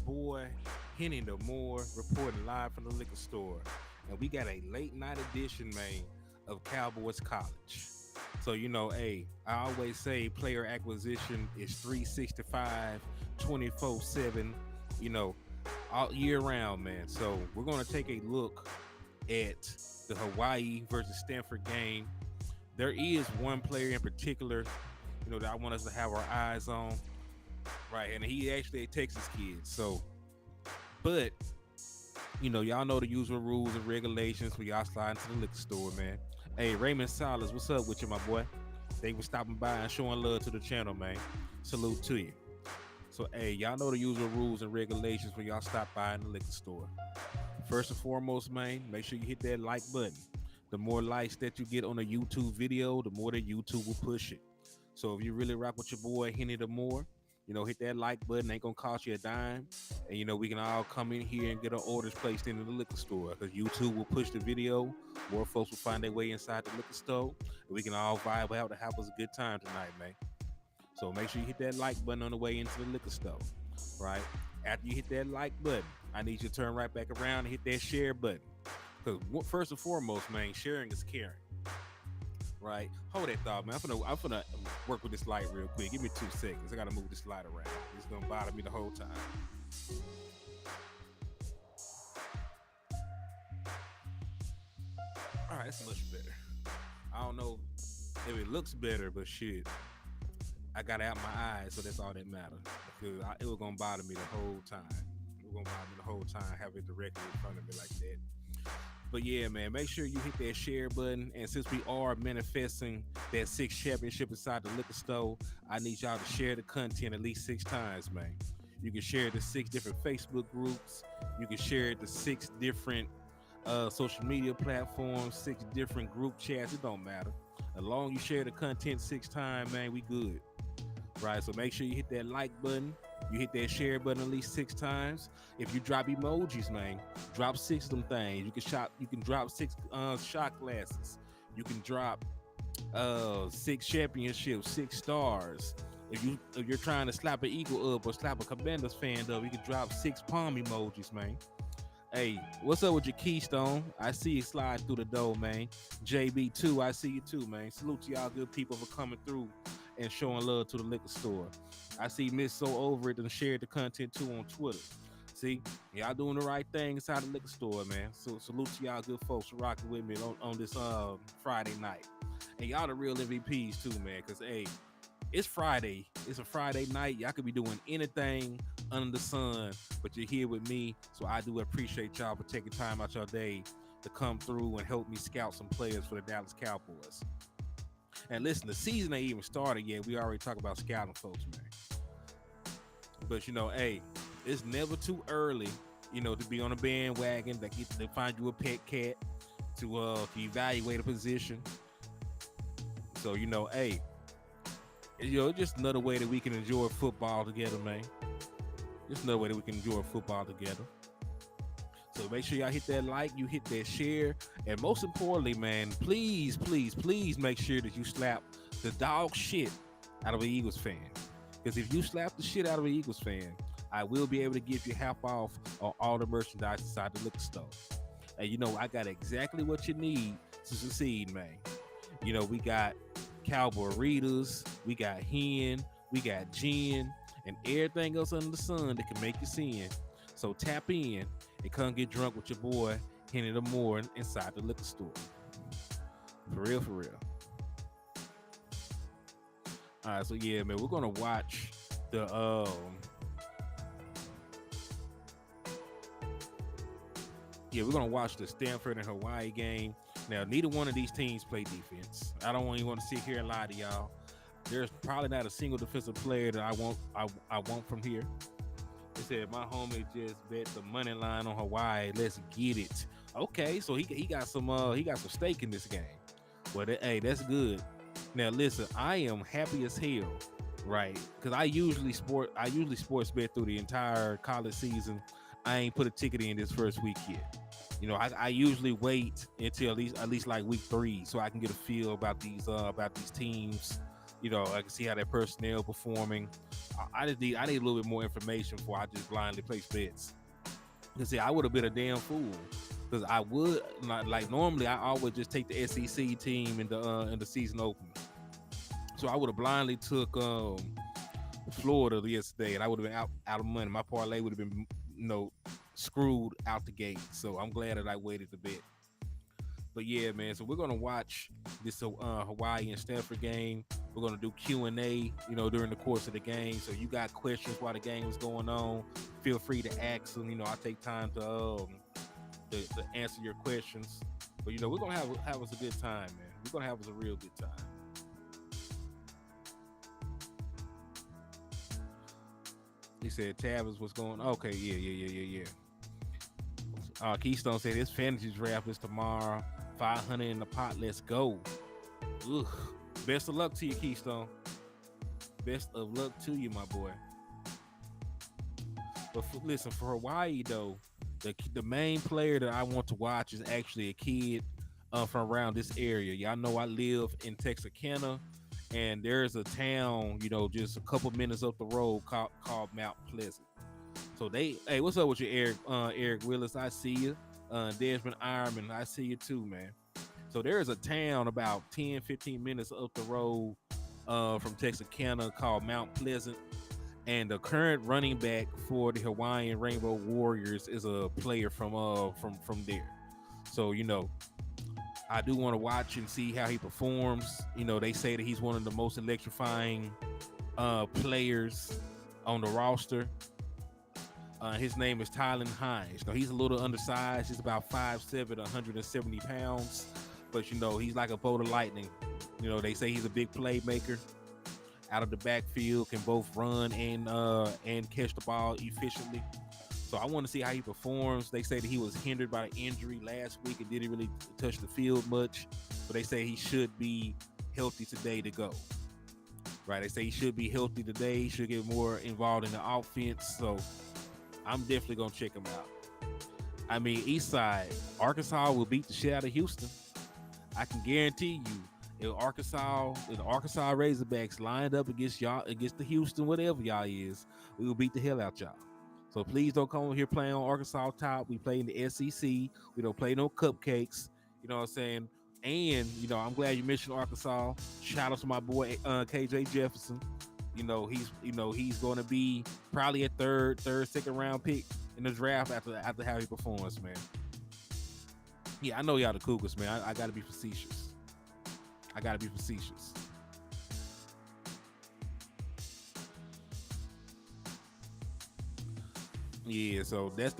boy Hennythemoor reporting live from the liquor store, and we got a late night edition, man, of Cowboys College. So hey, I always say player acquisition is 365, 24/7, you know, all year round, man. So we're gonna take a look at the Hawaii versus Stanford game. There is one player in particular, that I want us to have our eyes on, right? And he actually a Texas kid. So, but y'all know the usual rules and regulations when y'all slide into the liquor store, man. Hey, Raymond Salas, what's up with you, my boy? Thank you for stopping by and showing love to the channel, man. Salute to you. So, hey, y'all know the usual rules and regulations when y'all stop by in the liquor store. First and foremost, man, make sure you hit that like button. The more likes that you get on a YouTube video, the more that YouTube will push it. So if you really rock with your boy Hennythemoor, hit that like button. Ain't gonna cost you a dime, and we can all come in here and get our orders placed into the liquor store because YouTube will push the video. More folks will find their way inside the liquor store, and we can all vibe out to have us a good time tonight, man. So make sure you hit that like button on the way into the liquor store, right? After you hit that like button, I need you to turn right back around and hit that share button. Because first and foremost, man, sharing is caring, right? Hold that thought, man. I'm gonna work with this light real quick. Give me 2 seconds. I gotta move this light around. It's gonna bother me the whole time. All right, that's much better. I don't know if it looks better, but shit, I got it out my eyes, so that's all that matters. Because it was gonna bother me the whole time. It was gonna bother me the whole time, have it directly in front of me like that. But yeah, man, make sure you hit that share button. And since we are manifesting that 6th championship inside the liquor store, I need y'all to share the content at least 6 times, man. You can share it to 6 different Facebook groups. You can share it to 6 different social media platforms, 6 different group chats. It don't matter. As long as you share the content 6 times, man, we good. Right? So make sure you hit that like button. You hit that share button at least 6 times. If you drop emojis, man, drop 6 of them things. You can drop 6 shot glasses. You can drop 6 championships, 6 stars. If you're trying to slap an Eagle up or slap a Commanders fan up, you can drop 6 palm emojis, man. Hey, what's up with your Keystone? I see you slide through the door, man. JB2, I see you too, man. Salute to y'all good people for coming through and showing love to the liquor store. I see Miss So Over It and shared the content too on Twitter. See, y'all doing the right thing inside the liquor store, man. So salute to y'all good folks for rocking with me on this Friday night. And y'all the real MVPs too, man. Cause hey, it's Friday. It's a Friday night. Y'all could be doing anything under the sun, but you're here with me. So I do appreciate y'all for taking time out your day to come through and help me scout some players for the Dallas Cowboys. And listen, the season ain't even started yet. We already talk about scouting folks, man. But hey, it's never too early, to be on a bandwagon to find you a pet cat to evaluate a position. So hey, it's just another way that we can enjoy football together, man. Just another way that we can enjoy football together. So make sure y'all hit that like, you hit that share, and most importantly, man, please, please, please make sure that you slap the dog shit out of an Eagles fan. Because if you slap the shit out of an Eagles fan, I will be able to give you half off on all the merchandise inside the liquor store. And I got exactly what you need to succeed, man. We got Cowboy Readers, we got Hen, we got Gin, and everything else under the sun that can make you sin. So tap in and come get drunk with your boy Hennythemoor inside the liquor store. For real, for real. All right, so yeah, man, we're gonna watch the we're gonna watch the Stanford and Hawaii game. Now, neither one of these teams play defense. I don't even want to sit here and lie to y'all. There's probably not a single defensive player that I want from here. They said my homie just bet the money line on Hawaii. Let's get it. Okay, so he got some stake in this game. But hey, that's good. Now listen, I am happy as hell, right? Because I usually sports bet through the entire college season. I ain't put a ticket in this first week yet. I usually wait until at least like week 3 so I can get a feel about these teams I can see how that personnel performing. I need a little bit more information before I just blindly place bets. Because see, I would have been a damn fool. Because I would not like normally I always just take the SEC team in the season opener. So I would have blindly took Florida yesterday, and I would have been out of money. My parlay would have been screwed out the gate. So I'm glad that I waited to bet. But yeah, man. So we're gonna watch this Hawaii and Stanford game. We're gonna do Q&A, during the course of the game. So you got questions while the game is going on, feel free to ask them. I take time to answer your questions. But we're gonna have us a good time, man. We're gonna have us a real good time. He said, "Tab is what's going on." Okay, yeah. Keystone said his fantasy draft is tomorrow. 500 in the pot. Let's go. Ugh. Best of luck to you, Keystone. Best of luck to you, my boy. But listen, for Hawaii though, the main player that I want to watch is actually a kid from around this area. Y'all know I live in Texarkana, and there's a town, just a couple minutes up the road called Mount Pleasant. So hey, what's up with you, Eric Willis? I see you. Desmond Ironman, I see you too, man. So there is a town about 10, 15 minutes up the road from Texarkana called Mount Pleasant. And the current running back for the Hawaiian Rainbow Warriors is a player from there. So, I do want to watch and see how he performs. They say that he's one of the most electrifying players on the roster. His name is Tylen Hines. Now, he's a little undersized. He's about 5'7", 170 pounds. But, he's like a bolt of lightning. They say he's a big playmaker. Out of the backfield, can both run and catch the ball efficiently. So I want to see how he performs. They say that he was hindered by an injury last week and didn't really touch the field much. But they say he should be healthy today to go. Right? They say he should be healthy today. He should get more involved in the offense. So I'm definitely going to check him out. I mean, Eastside, Arkansas will beat the shit out of Houston. I can guarantee you. If the Arkansas Razorbacks lined up against the Houston, whatever y'all is, we will beat the hell out y'all. So please don't come over here playing on Arkansas top. We play in the SEC. We don't play no cupcakes. You know what I'm saying? And, I'm glad you mentioned Arkansas. Shout out to my boy KJ Jefferson. He's going to be probably a third, second round pick in the draft after how he performs, man. Yeah, I know y'all the Cougars, man. I got to be facetious. Yeah, so that's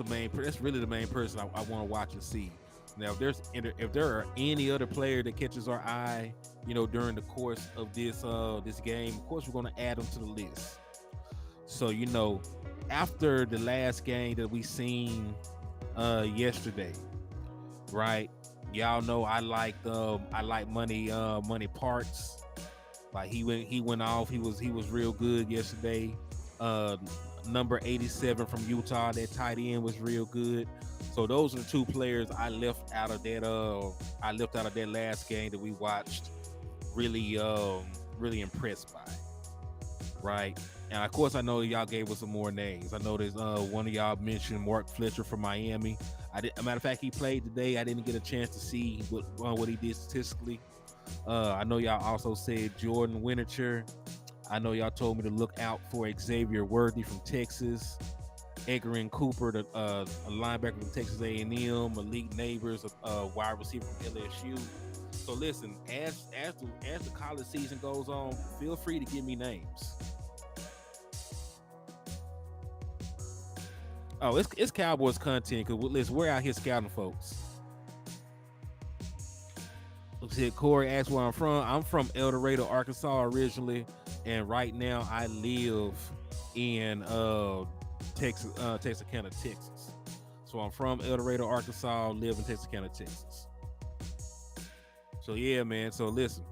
really the main person I want to watch and see. Now, if there are any other player that catches our eye, during the course of this game, of course we're going to add them to the list. So, after the last game that we seen yesterday, right? Y'all know I like money parts. Like he went off. He was real good yesterday. Number 87 from Utah, that tight end was real good. So those are the two players I left out of that last game that we watched. Really impressed by. Right. And of course I know y'all gave us some more names. I know there's one of y'all mentioned Mark Fletcher from Miami. A matter of fact, he played today. I didn't get a chance to see what he did statistically. I know y'all also said Jordan Winterture. I know y'all told me to look out for Xavier Worthy from Texas. Edgerrin Cooper, a linebacker from Texas A&M. Malik Neighbors, a wide receiver from LSU. So listen, as the college season goes on, feel free to give me names. Oh, it's Cowboys content because listen, we're out here scouting folks. Corey asked where I'm from. I'm from El Dorado, Arkansas originally, and right now I live in Texarkana, Texas. So I'm from El Dorado, Arkansas, live in Texarkana, Texas. So yeah, man. So listen,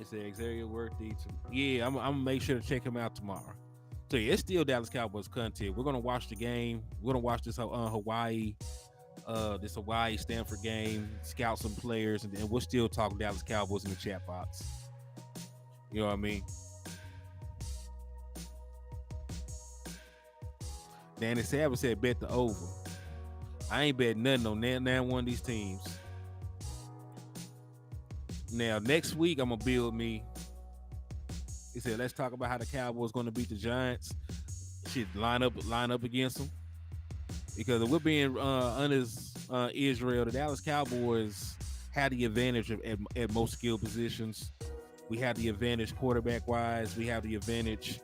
it said Xavier Worthy. Yeah, I'm gonna make sure to check him out tomorrow. So yeah, it's still Dallas Cowboys content. We're gonna watch the game. We're gonna watch this Hawaii Stanford game, scout some players, and we'll still talk Dallas Cowboys in the chat box. You know what I mean? Danny Savage said bet the over. I ain't bet nothing on now one of these teams. Now next week I'm gonna build me. He said, let's talk about how the Cowboys gonna beat the Giants. Shit, line up against them. Because if we're being honest, Israel, the Dallas Cowboys had the advantage at most skill positions. We have the advantage quarterback wise. We have the advantage,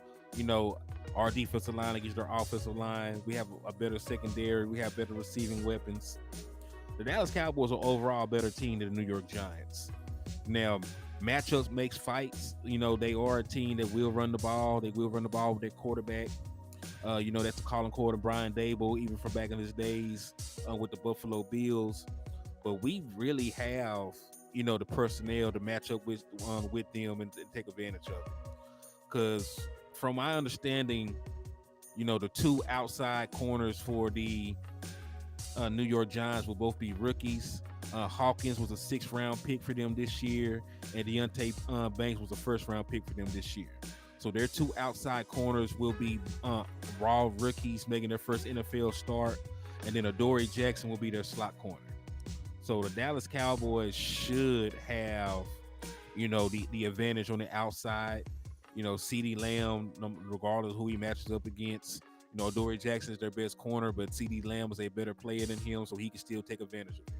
our defensive line against their offensive line. We have a better secondary. We have better receiving weapons. The Dallas Cowboys are overall a better team than the New York Giants. Now, matchups makes fights. They are a team that will run the ball. They will run the ball with their quarterback. That's the Colin Cord and Brian Dable, even from back in his days with the Buffalo Bills. But we really have, the personnel to match up with them and take advantage of it. Because from my understanding, the two outside corners for the New York Giants will both be rookies. Hawkins was a 6th round pick for them this year, and Deontay Banks was a 1st round pick for them this year. So their two outside corners will be raw rookies making their first NFL start, and then Adoree Jackson will be their slot corner. So the Dallas Cowboys should have, the advantage on the outside. CeeDee Lamb, regardless of who he matches up against, Adoree Jackson is their best corner, but CeeDee Lamb is a better player than him, so he can still take advantage of him.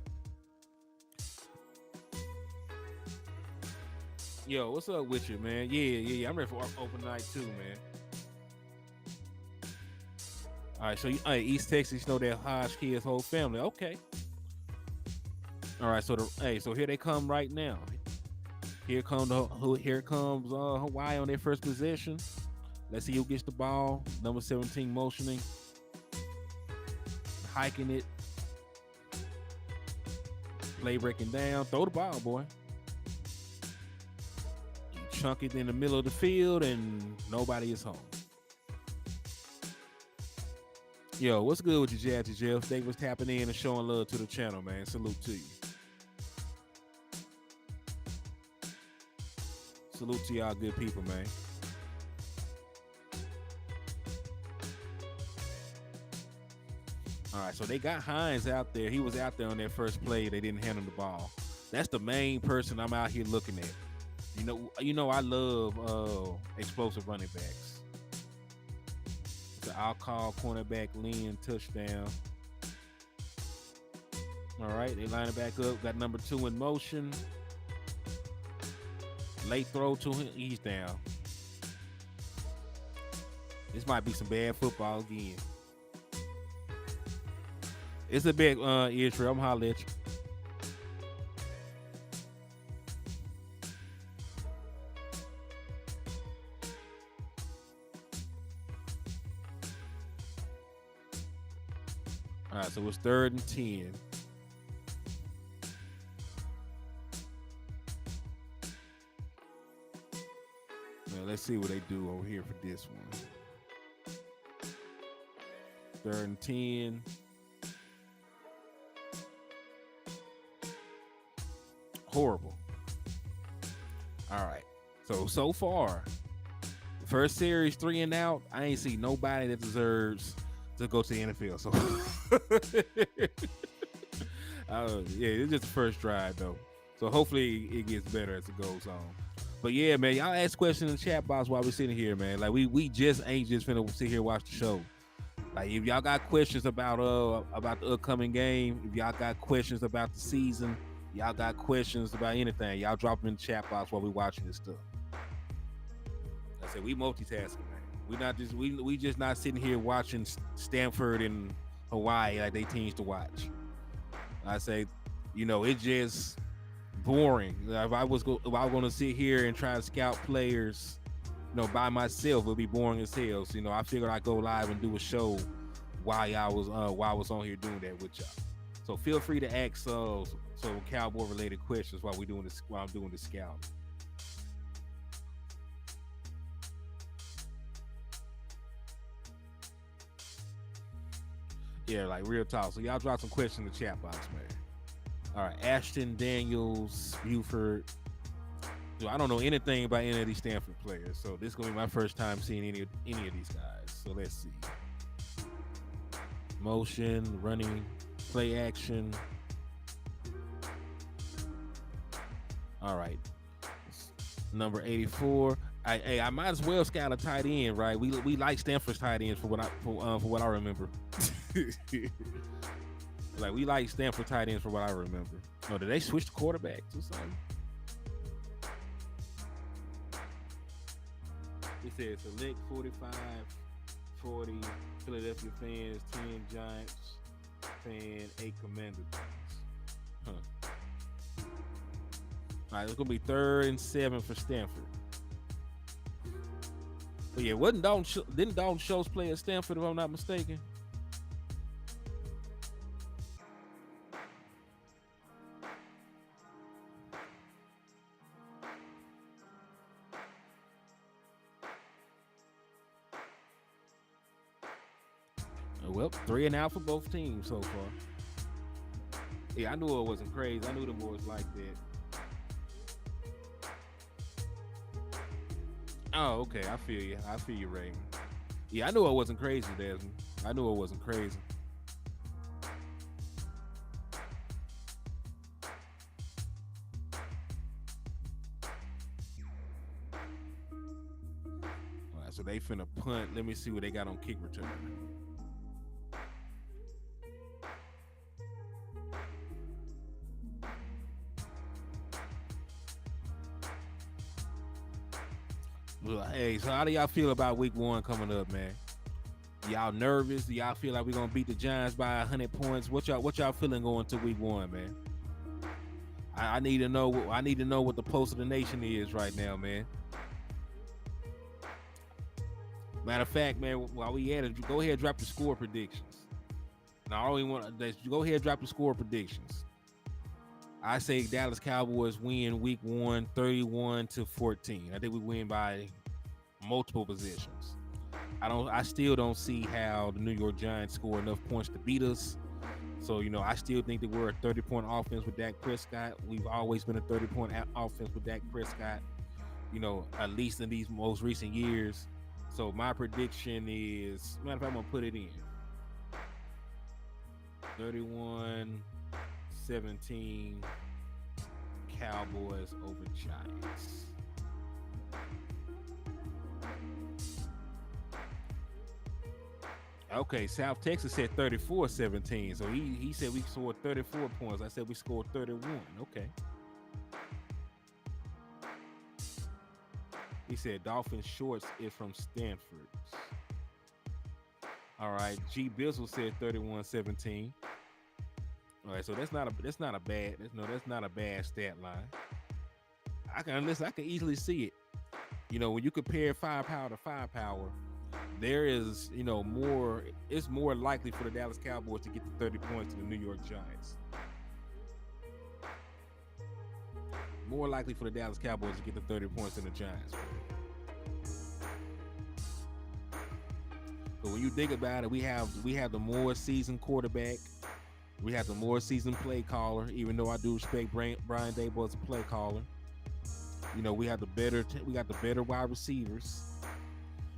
Yo, what's up with you, man? Yeah. I'm ready for open night too, man. All right, so East Texas, that Hodge kid's whole family. Okay. All right, so here they come right now. Here comes Hawaii on their first possession. Let's see who gets the ball. Number 17 motioning, hiking it, play breaking down. Throw the ball, boy. Chunk it in the middle of the field, and nobody is home. Yo, what's good with you, Jazzy Jeff? Thanks for tapping in and showing love to the channel, man. Salute to you. Salute to y'all good people, man. All right, so they got Hines out there. He was out there on their first play. They didn't hand him the ball. That's the main person I'm out here looking at. I love explosive running backs. So I'll call cornerback Lynn touchdown. All right, they line it back up. Got number 2 in motion. Late throw to him. He's down. This might be some bad football again. It's a big Israel. I'm hollering at you. All right, so it's 3rd and 10. Now let's see what they do over here for this one. 3rd and 10. Horrible. All right. So far, first series 3 and out. I ain't see nobody that deserves to go to the NFL. So it's just the first drive though. So hopefully it gets better as it goes on. But yeah, man, y'all ask questions in the chat box while we're sitting here, man. Like we just ain't just finna sit here and watch the show. Like if y'all got questions about the upcoming game, if y'all got questions about the season, y'all got questions about anything, y'all drop them in the chat box while we watching this stuff. I said we multitasking, man. We just not sitting here watching Stanford and Hawaii like they teams to watch. I say, it's just boring. If I was going to sit here and try to scout players, by myself, it would be boring as hell. So, I figured I'd go live and do a show while I was on here doing that with y'all. So feel free to ask some Cowboy related questions while I'm doing the scouting. Yeah, like real talk. So y'all drop some questions in the chat box, man. All right, Ashton Daniels, Buford. So I don't know anything about any of these Stanford players, so this is gonna be my first time seeing any of these guys. So let's see. Motion, running, play action. All right. Number 84. I might as well scout a tight end, right? We like Stanford's tight ends for what I remember. Like we like Stanford tight ends for what I remember. Oh, did they switch the quarterbacks or something? It says select 45, 40, Philadelphia fans, 10 Giants fan, 8 Commander fans. Huh. All right, it's gonna be 3rd and 7 for Stanford. But yeah, didn't Dalton Schultz play at Stanford if I'm not mistaken? Well, 3 and out for both teams so far. Yeah, I knew it wasn't crazy. I knew the boys like that. Oh, okay. I feel you, Ray. Yeah, I knew it wasn't crazy, Desmond. I knew it wasn't crazy. All right, so they finna punt. Let me see what they got on kick return. Hey, so how do y'all feel about week 1 coming up, man? Y'all nervous? Do y'all feel like we're gonna beat the Giants by 100 points? What y'all feeling going to week 1, man? I need to know. I need to know what the pulse of the nation is right now, man. Matter of fact, man, while we at it, go ahead and drop the score predictions. And I only want to go ahead and drop the score predictions. I say Dallas Cowboys win week 1, 31-14. I think we win by multiple positions. I still don't see how the New York Giants score enough points to beat us. So, I still think that we're a 30-point offense with Dak Prescott. We've always been a 30-point offense with Dak Prescott, at least in these most recent years. So my prediction is, matter of fact, I'm going to put it in. 31-17 Cowboys over Giants. Okay, South Texas said 34-17. So he said we scored 34 points. I said we scored 31. Okay. He said Dolphin Shorts is from Stanford. All right. G Bizzle said 31-17. All right, so that's not a bad stat line. I can easily see it. When you compare firepower to firepower, there is, more. It's more likely for the Dallas Cowboys to get to 30 points than the New York Giants. More likely for the Dallas Cowboys to get to 30 points than the Giants. But when you think about it, we have the more seasoned quarterback. We have the more seasoned play caller, even though I do respect Brian Daboll as a play caller. We have the better wide receivers.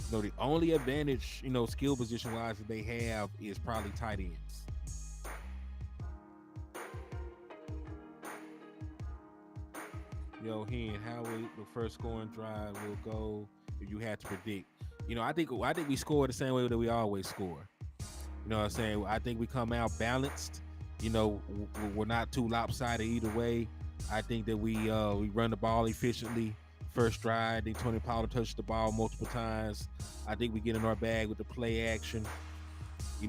The only advantage, skill position wise that they have is probably tight ends. Hen, how will the first scoring drive will go if you had to predict? I think we score the same way that we always score. You know what I'm saying? I think we come out balanced. We're not too lopsided either way. I think that we run the ball efficiently. First drive, I think Tony Pollard touched the ball multiple times. I think we get in our bag with the play action.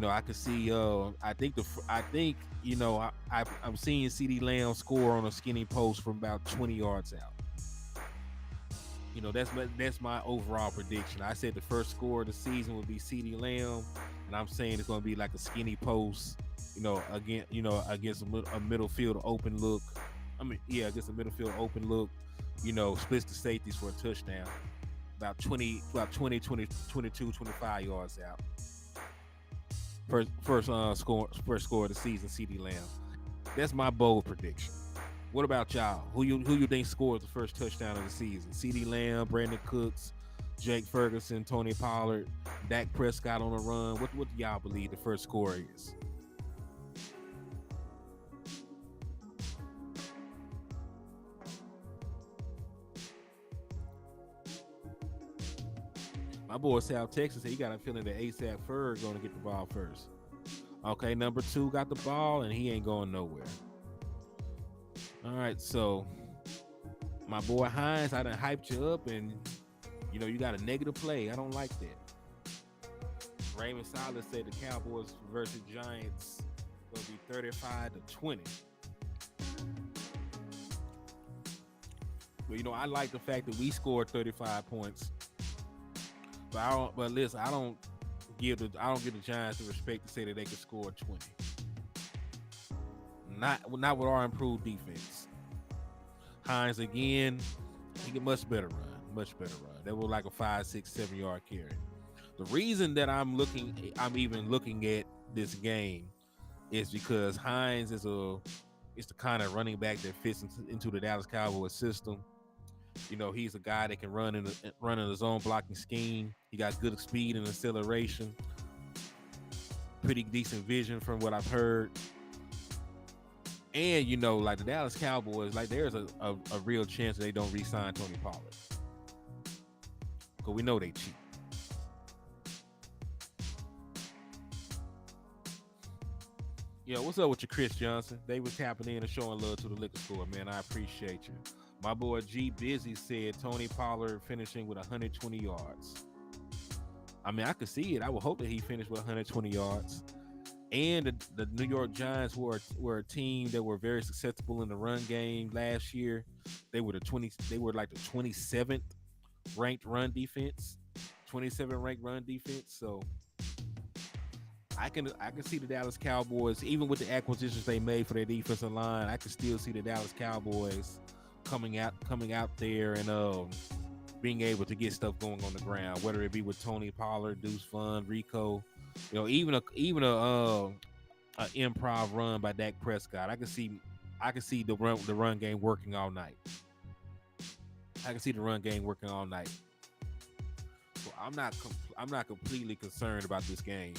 I could see. I'm seeing CeeDee Lamb score on a skinny post from about 20 yards out. That's my overall prediction. I said the first score of the season would be CeeDee Lamb, and I'm saying it's going to be like a skinny post. Against a middle field open look. Against a middle field open look. Splits the safeties for a touchdown. About 20, 22, 25 yards out. First score of the season, CeeDee Lamb. That's my bold prediction. What about y'all? Who you think scored the first touchdown of the season? CeeDee Lamb, Brandon Cooks, Jake Ferguson, Tony Pollard, Dak Prescott on the run. What do y'all believe the first score is? My boy South Texas said he got a feeling that ASAP Ferg going to get the ball first. Okay, number 2 got the ball and he ain't going nowhere. All right, so my boy Hines, I done hyped you up and you got a negative play. I don't like that. Raymond Silas said the Cowboys versus Giants will be 35-20. But I like the fact that we scored 35 points. But listen, I don't give the Giants the respect to say that they could score 20. Not with our improved defense. Hines again, he get much better run. That was like a 5, 6, 7 yard carry. The reason that I'm even looking at this game is because Hines is the kind of running back that fits into the Dallas Cowboys system. He's a guy that can run in the zone blocking scheme. He got good speed and acceleration. Pretty decent vision from what I've heard. And like the Dallas Cowboys, like there's a real chance that they don't re-sign Tony Pollard. Because we know they cheat. What's up with you, Chris Johnson? They was tapping in and showing love to the liquor store, man. I appreciate you. My boy G Busy said Tony Pollard finishing with 120 yards. I mean, I could see it. I would hope that he finished with 120 yards. And the New York Giants were a team that were very successful in the run game last year. They were like the 27th ranked run defense. 27th ranked run defense. So I can see the Dallas Cowboys, even with the acquisitions they made for their defensive line, I can still see the Dallas Cowboys coming out there and being able to get stuff going on the ground, whether it be with Tony Pollard, Deuce Vaughn, Rico, even a improv run by Dak Prescott. I can see the run game working all night. So I'm not completely concerned about this game.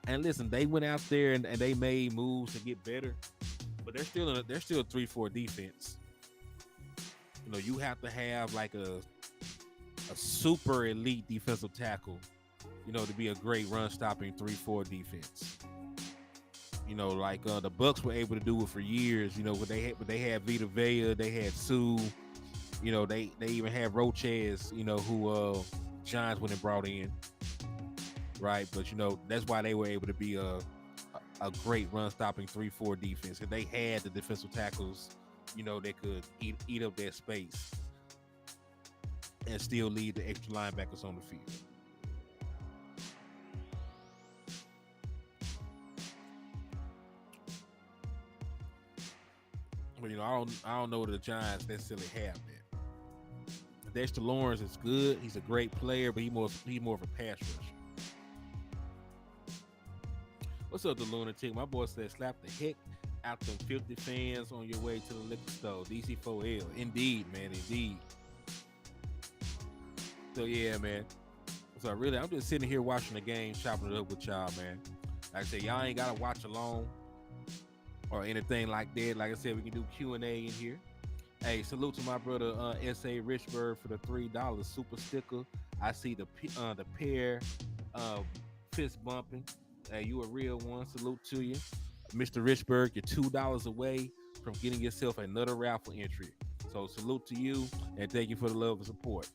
And listen, they went out there and they made moves to get better, but they're still a 3-4 defense. You have to have like a super elite defensive tackle, to be a great run stopping 3-4 defense. Like the Bucks were able to do it for years. They had Vita Vea, they had Sue. They even had Roches. Who Giants went and brought in. Right, but that's why they were able to be a great run stopping 3-4 defense. And they had the defensive tackles, that could eat up their space and still lead the extra linebackers on the field. But I don't know that the Giants necessarily have that. Dexter Lawrence is good. He's a great player, but he's more of a pass rusher. What's up, the lunatic? My boy said, slap the heck out them 50 fans on your way to the liquor store. DC4L. Indeed, man. Indeed. So, yeah, man. So, really, I'm just sitting here watching the game, chopping it up with y'all, man. Like I said, y'all ain't got to watch along or anything like that. Like I said, we can do Q&A in here. Hey, salute to my brother S.A. Richburg for the $3 super sticker. I see the pair fist bumping. Hey, you a real one. Salute to you. Mr. Richburg, you're $2 away from getting yourself another raffle entry. So salute to you and thank you for the love and support.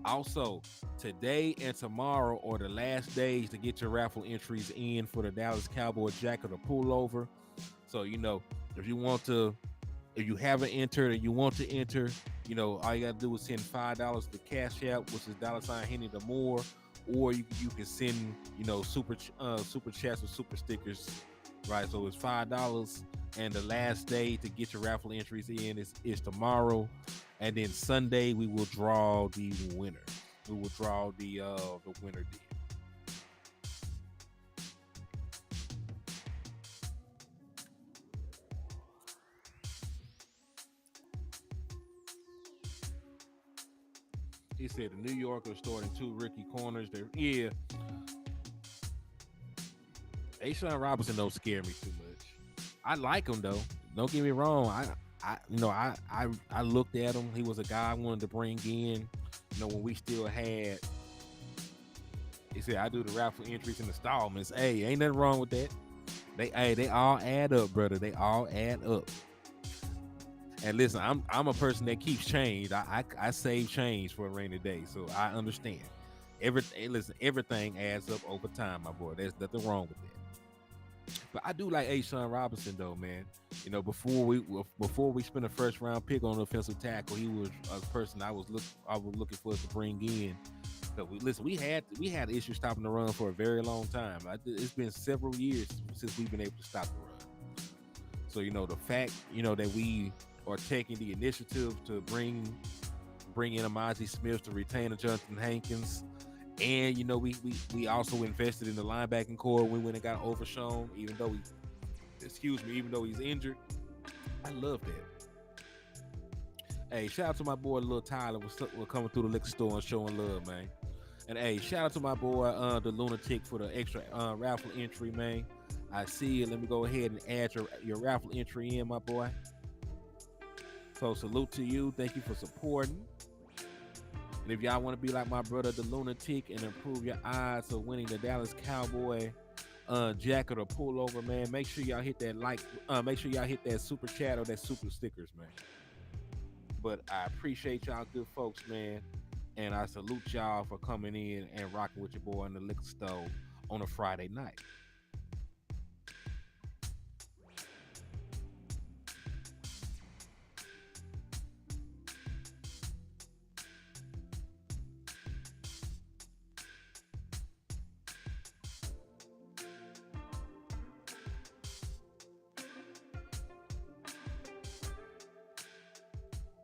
Also, today and tomorrow are the last days to get your raffle entries in for the Dallas Cowboys jacket or pullover. So, if you haven't entered or you want to enter, all you got to do is send $5 to Cash App, which is $Hennythemoor. Or you can send, super chats or super stickers, right? So it's $5, and the last day to get your raffle entries in is tomorrow, and then Sunday we will draw the winner. We will draw the winner then. He said the New Yorkers starting two rookie corners. Yeah, Ashawn Robinson don't scare me too much. I like him though. Don't get me wrong. I looked at him. He was a guy I wanted to bring in. When we still had. He said I do the raffle entries and installments. Hey, ain't nothing wrong with that. They all add up, brother. They all add up. And listen, I'm a person that keeps change. I save change for a rainy day, so I understand. Everything adds up over time, my boy. There's nothing wrong with that. But I do like Ashawn Robinson though, man. Before we spent a first round pick on the offensive tackle, he was a person I was looking for us to bring in. But we had issues stopping the run for a very long time. It's been several years since we've been able to stop the run. So the fact that we are taking the initiative to bring in Amazi Smith to retain a Jonathan Hankins, and we also invested in the linebacking core. We went and got Overshown, even though he's injured. I love that. Hey, shout out to my boy Lil Tyler. We're coming through the liquor store and showing love, man. And hey, shout out to my boy the Lunatic for the extra raffle entry, man. I see you. Let me go ahead and add your raffle entry in, my boy. So salute to you. Thank you for supporting. And if y'all want to be like my brother, the Lunatic, and improve your odds of winning the Dallas Cowboy jacket or pullover, man, make sure y'all hit that make sure y'all hit that super chat or that super stickers, man. But I appreciate y'all good folks, man. And I salute y'all for coming in and rocking with your boy in the liquor store on a Friday night.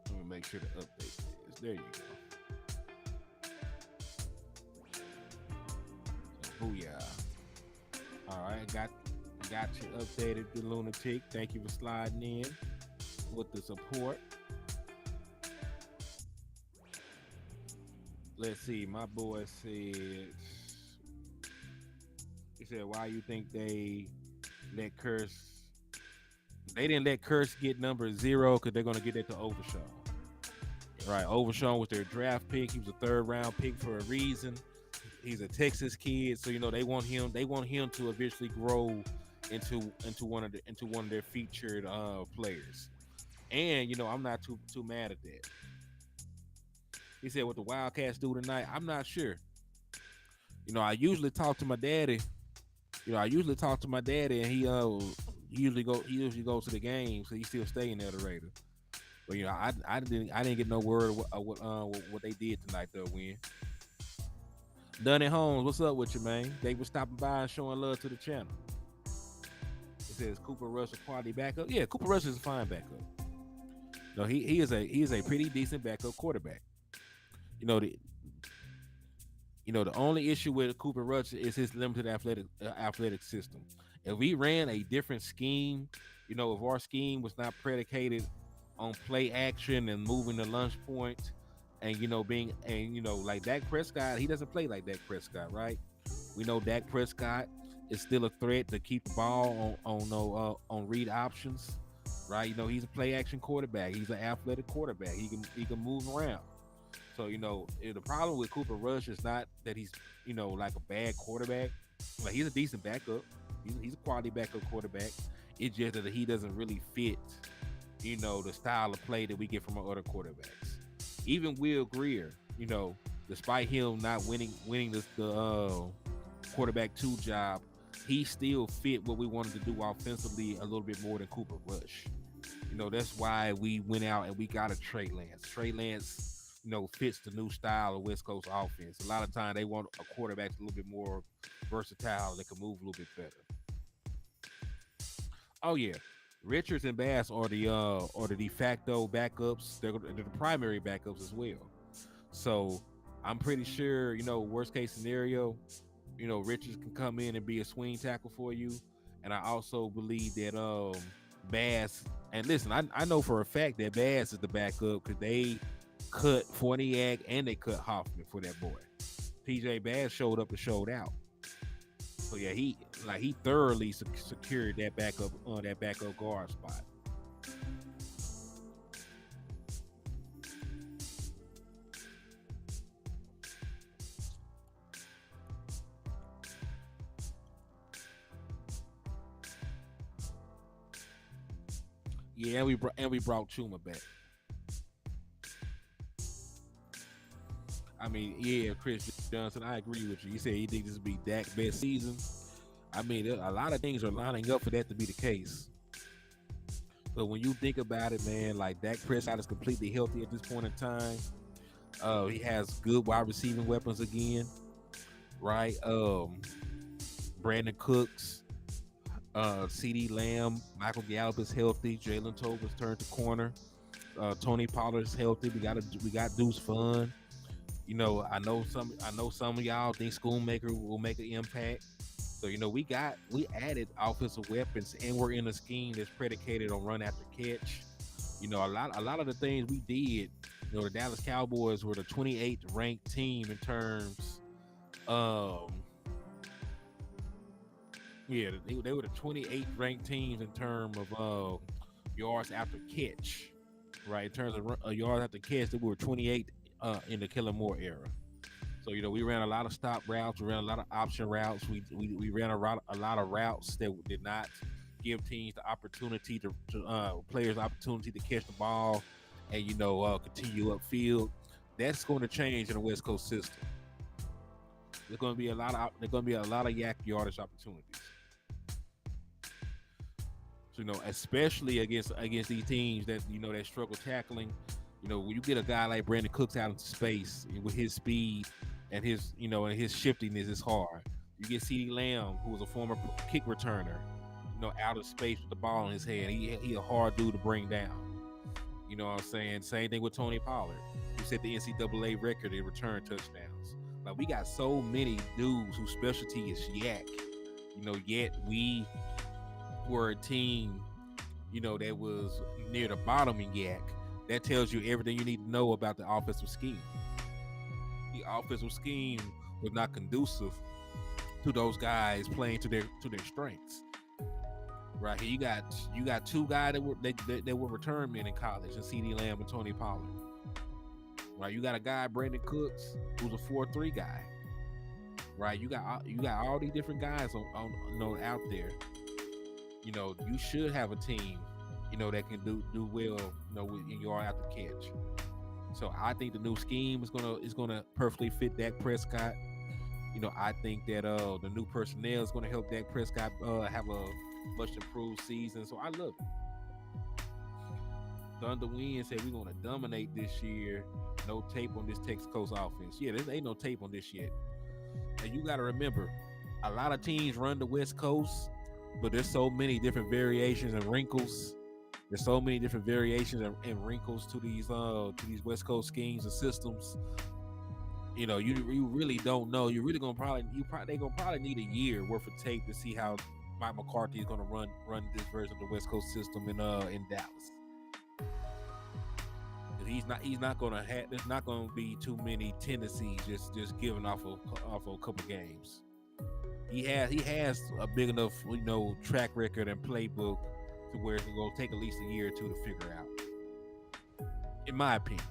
Let me make sure to update this. There you go. Booyah. All right, got you updated, the Lunatic. Thank you for sliding in with the support. Let's see. My boy said, he said, why you think they let Curse? They didn't let Curse get number 0 because they're gonna get it to Overshawn. Right, Overshawn was their draft pick. He was a 3rd round pick for a reason. He's a Texas kid, so they want him to eventually grow into one of their featured players. And I'm not too mad at that. He said what the Wildcats do tonight, I'm not sure. I usually talk to my daddy. And he usually goes to the game, so he still stay in there, the Raider. But I didn't get no word of what they did tonight though. Win. Dunny Holmes, what's up with you, man? They were stopping by and showing love to the channel. It says Cooper Rush a quality backup. Yeah, Cooper Rush is a fine backup. No, he is a pretty decent backup quarterback. The only issue with Cooper Rush is his limited athletic system. If we ran a different scheme, if our scheme was not predicated on play action and moving the lunch point, and like Dak Prescott, he doesn't play like Dak Prescott, right? We know Dak Prescott is still a threat to keep the ball on read options, right? He's a play action quarterback. He's an athletic quarterback. He can move around. So the problem with Cooper Rush is not that he's like a bad quarterback. Like he's a decent backup. He's a quality backup quarterback. It's just that he doesn't really fit, the style of play that we get from our other quarterbacks. Even Will Grier, despite him not winning the quarterback 2 job, he still fit what we wanted to do offensively a little bit more than Cooper Rush. That's why we went out and we got a Trey Lance. Trey Lance, fits the new style of West Coast offense. A lot of time they want a quarterback a little bit more versatile that can move a little bit better. Oh yeah. Richards and Bass are the de facto backups. They're the primary backups as well. So I'm pretty sure, worst case scenario, Richards can come in and be a swing tackle for you. And I also believe that Bass, and listen, I know for a fact that Bass is the backup because cut Forniak and they cut Hoffman for that boy. PJ Bass showed up and showed out. So yeah, he thoroughly secured that backup guard spot. Yeah, and we brought Chuma back. I mean, yeah, Chris Johnson, I agree with you. You said you think this will be Dak's best season. I mean, a lot of things are lining up for that to be the case. But when you think about it, man, like Dak Prescott is completely healthy at this point in time. He has good wide receiving weapons again, right? Brandon Cooks, CD Lamb, Michael Gallup is healthy. Jalen Tolbert's turned to corner. Tony Pollard's healthy. We got Deuce Fun. You know, I know some of y'all think Schoonmaker will make an impact. So, you know, we added offensive weapons, and we're in a scheme that's predicated on run after catch. You know, a lot of the things we did, you know, the Dallas Cowboys were the 28th ranked team in terms yeah, they were the 28th ranked teams in terms of yards after catch, right? In terms of yards after catch, they were 28th in the Hennythemoor era. So, you know, we ran a lot of stop routes, we ran a lot of option routes, we ran a lot of routes that did not give teams the opportunity to players the opportunity to catch the ball and, you know, continue upfield. That's going to change in the West Coast system. There's going to be a lot of yak yardage opportunities. So, you know, especially against these teams that, you know, that struggle tackling. You know, when you get a guy like Brandon Cooks out into space with his speed and his, you know, and his shiftiness is hard. You get CD Lamb, who was a former kick returner, you know, out of space with the ball in his hand. He a hard dude to bring down. You know what I'm saying? Same thing with Tony Pollard, who set the NCAA record in return touchdowns. Like, we got so many dudes whose specialty is yak. You know, yet we were a team, you know, that was near the bottom in yak. That tells you everything you need to know about the offensive scheme. The offensive scheme was not conducive to those guys playing to their strengths. Right here, you got two guys that were return men in college, and CD Lamb and Tony Pollard. Right, you got a guy Brandon Cooks who's a 4-3 guy. Right, you got all these different guys on you know, out there. You know, you should have a team, you know, that can do well, you know, in yard after catch. So I think the new scheme is gonna perfectly fit Dak Prescott. You know, I think that the new personnel is gonna help Dak Prescott have a much improved season. So I love it. Thunder Wind said we're gonna dominate this year. No tape on this Texas Coast offense. Yeah, there ain't no tape on this yet. And you gotta remember, a lot of teams run the West Coast, but there's so many different variations and wrinkles. There's so many different variations and wrinkles to these West Coast schemes and systems. You know, you really don't know. You're really they're gonna probably need a year worth of tape to see how Mike McCarthy is gonna run this version of the West Coast system in Dallas. He's not gonna have. There's not gonna be too many tendencies just giving off a couple games. He has a big enough, you know, track record and playbook to where it's gonna take at least a year or two to figure out, in my opinion.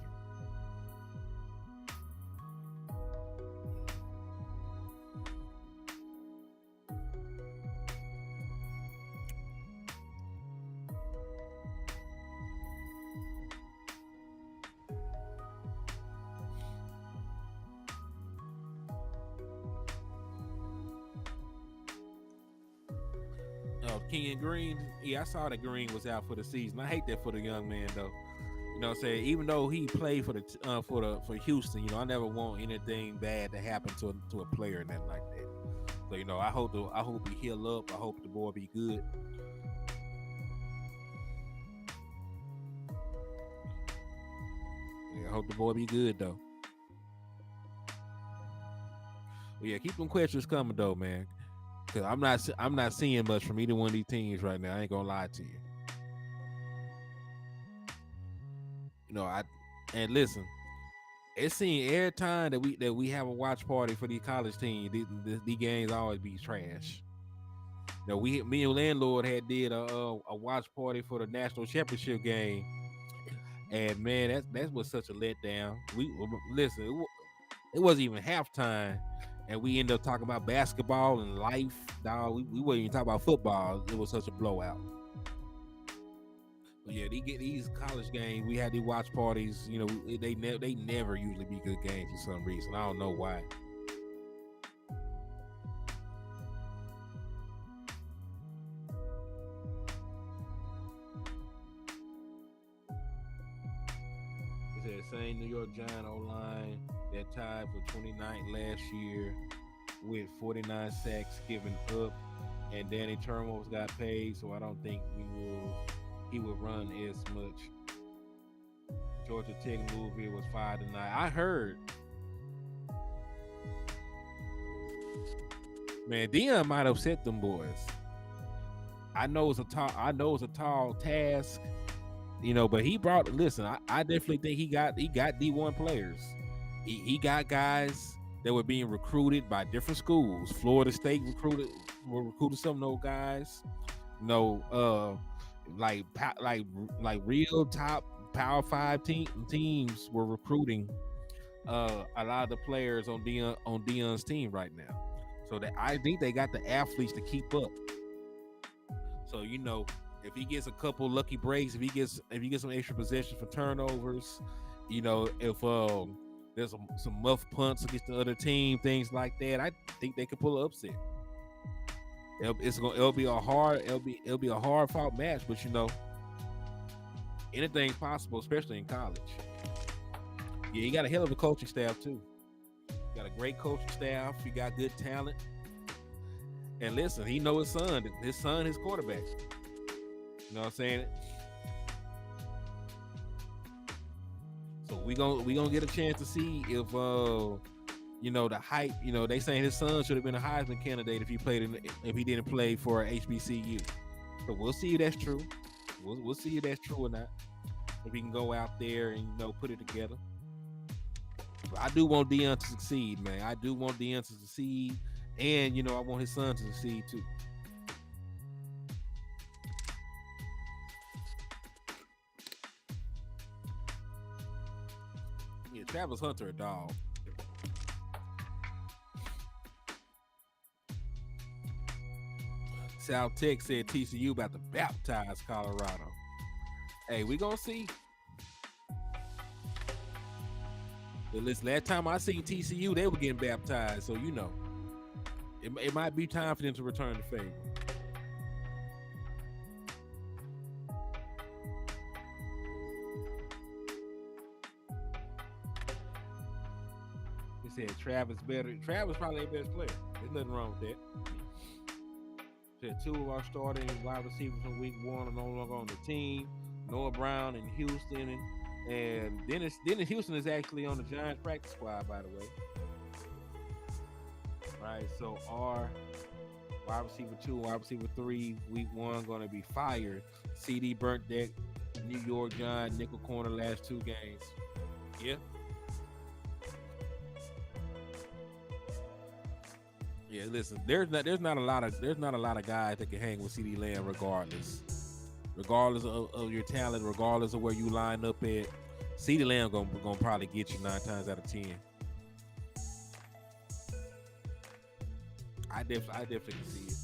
King and Green, yeah, I saw that Green was out for the season. I hate that for the young man, though. You know what I'm saying? Even though he played for Houston, you know, I never want anything bad to happen to a player and nothing like that. So, you know, I hope he heal up. I hope the boy be good. Yeah, I hope the boy be good though. But yeah, keep them questions coming though, man. Cause I'm not seeing much from either one of these teams right now. I ain't gonna lie to you. You know, and listen, it seems every time that we have a watch party for these college teams, these games always be trash. Now me and landlord had did a watch party for the national championship game, and man, that was such a letdown. We listen, it wasn't even halftime, and we ended up talking about basketball and life. Dog, we weren't even talking about football. It was such a blowout. But yeah, they get these college games. We had these watch parties. You know, they never usually be good games for some reason. I don't know why. It's that same New York Giant O line that tied for 29th last year with 49 sacks given up, and Danny Termos got paid, so I don't think he will run as much. Georgia Tech and Louisville was 5-9. I heard, man, Dion might upset them boys. I know it's a tall task, but he brought. Listen, I definitely think he got D1 players. He got guys that were being recruited by different schools. Florida State recruited some of those guys. Like real top Power 5 teams were recruiting a lot of the players on Dion's team right now. So that I think they got the athletes to keep up. So if he gets a couple lucky breaks, if he gets some extra possessions for turnovers, if there's some muff punts against the other team, things like that, I think they could pull an upset. It'll be a hard fought match, but anything's possible, especially in college. Yeah, you got a hell of a coaching staff too. You got a great coaching staff. You got good talent. And listen, he know his son. His quarterback. You know what I'm saying? So we gonna get a chance to see if the hype. They saying his son should have been a Heisman candidate if he didn't play for HBCU. So we'll see if that's true. We'll see if that's true or not. If he can go out there and put it together. But I do want Deion to succeed, man. I do want Deion to succeed, and I want his son to succeed too. Yeah, Travis Hunter a dog. South Tech said TCU about to baptize Colorado. Hey, we gonna see. But listen, last time I seen TCU, they were getting baptized, so it might be time for them to return the favor. He said Travis better. Travis probably their best player. There's nothing wrong with that. Said two of our starting wide receivers from week 1 are no longer on the team. Noah Brown in Houston, and Dennis Houston is actually on the Giants practice squad, by the way. Right, so our wide receiver 2, wide receiver 3, week 1 going to be fired. CD burnt that New York Giant nickel corner last 2 games. Yeah. Yeah, listen. There's not a lot of guys that can hang with CD Lamb regardless of your talent, regardless of where you line up at. CD Lamb gonna probably get you 9 times out of 10. I definitely can see it.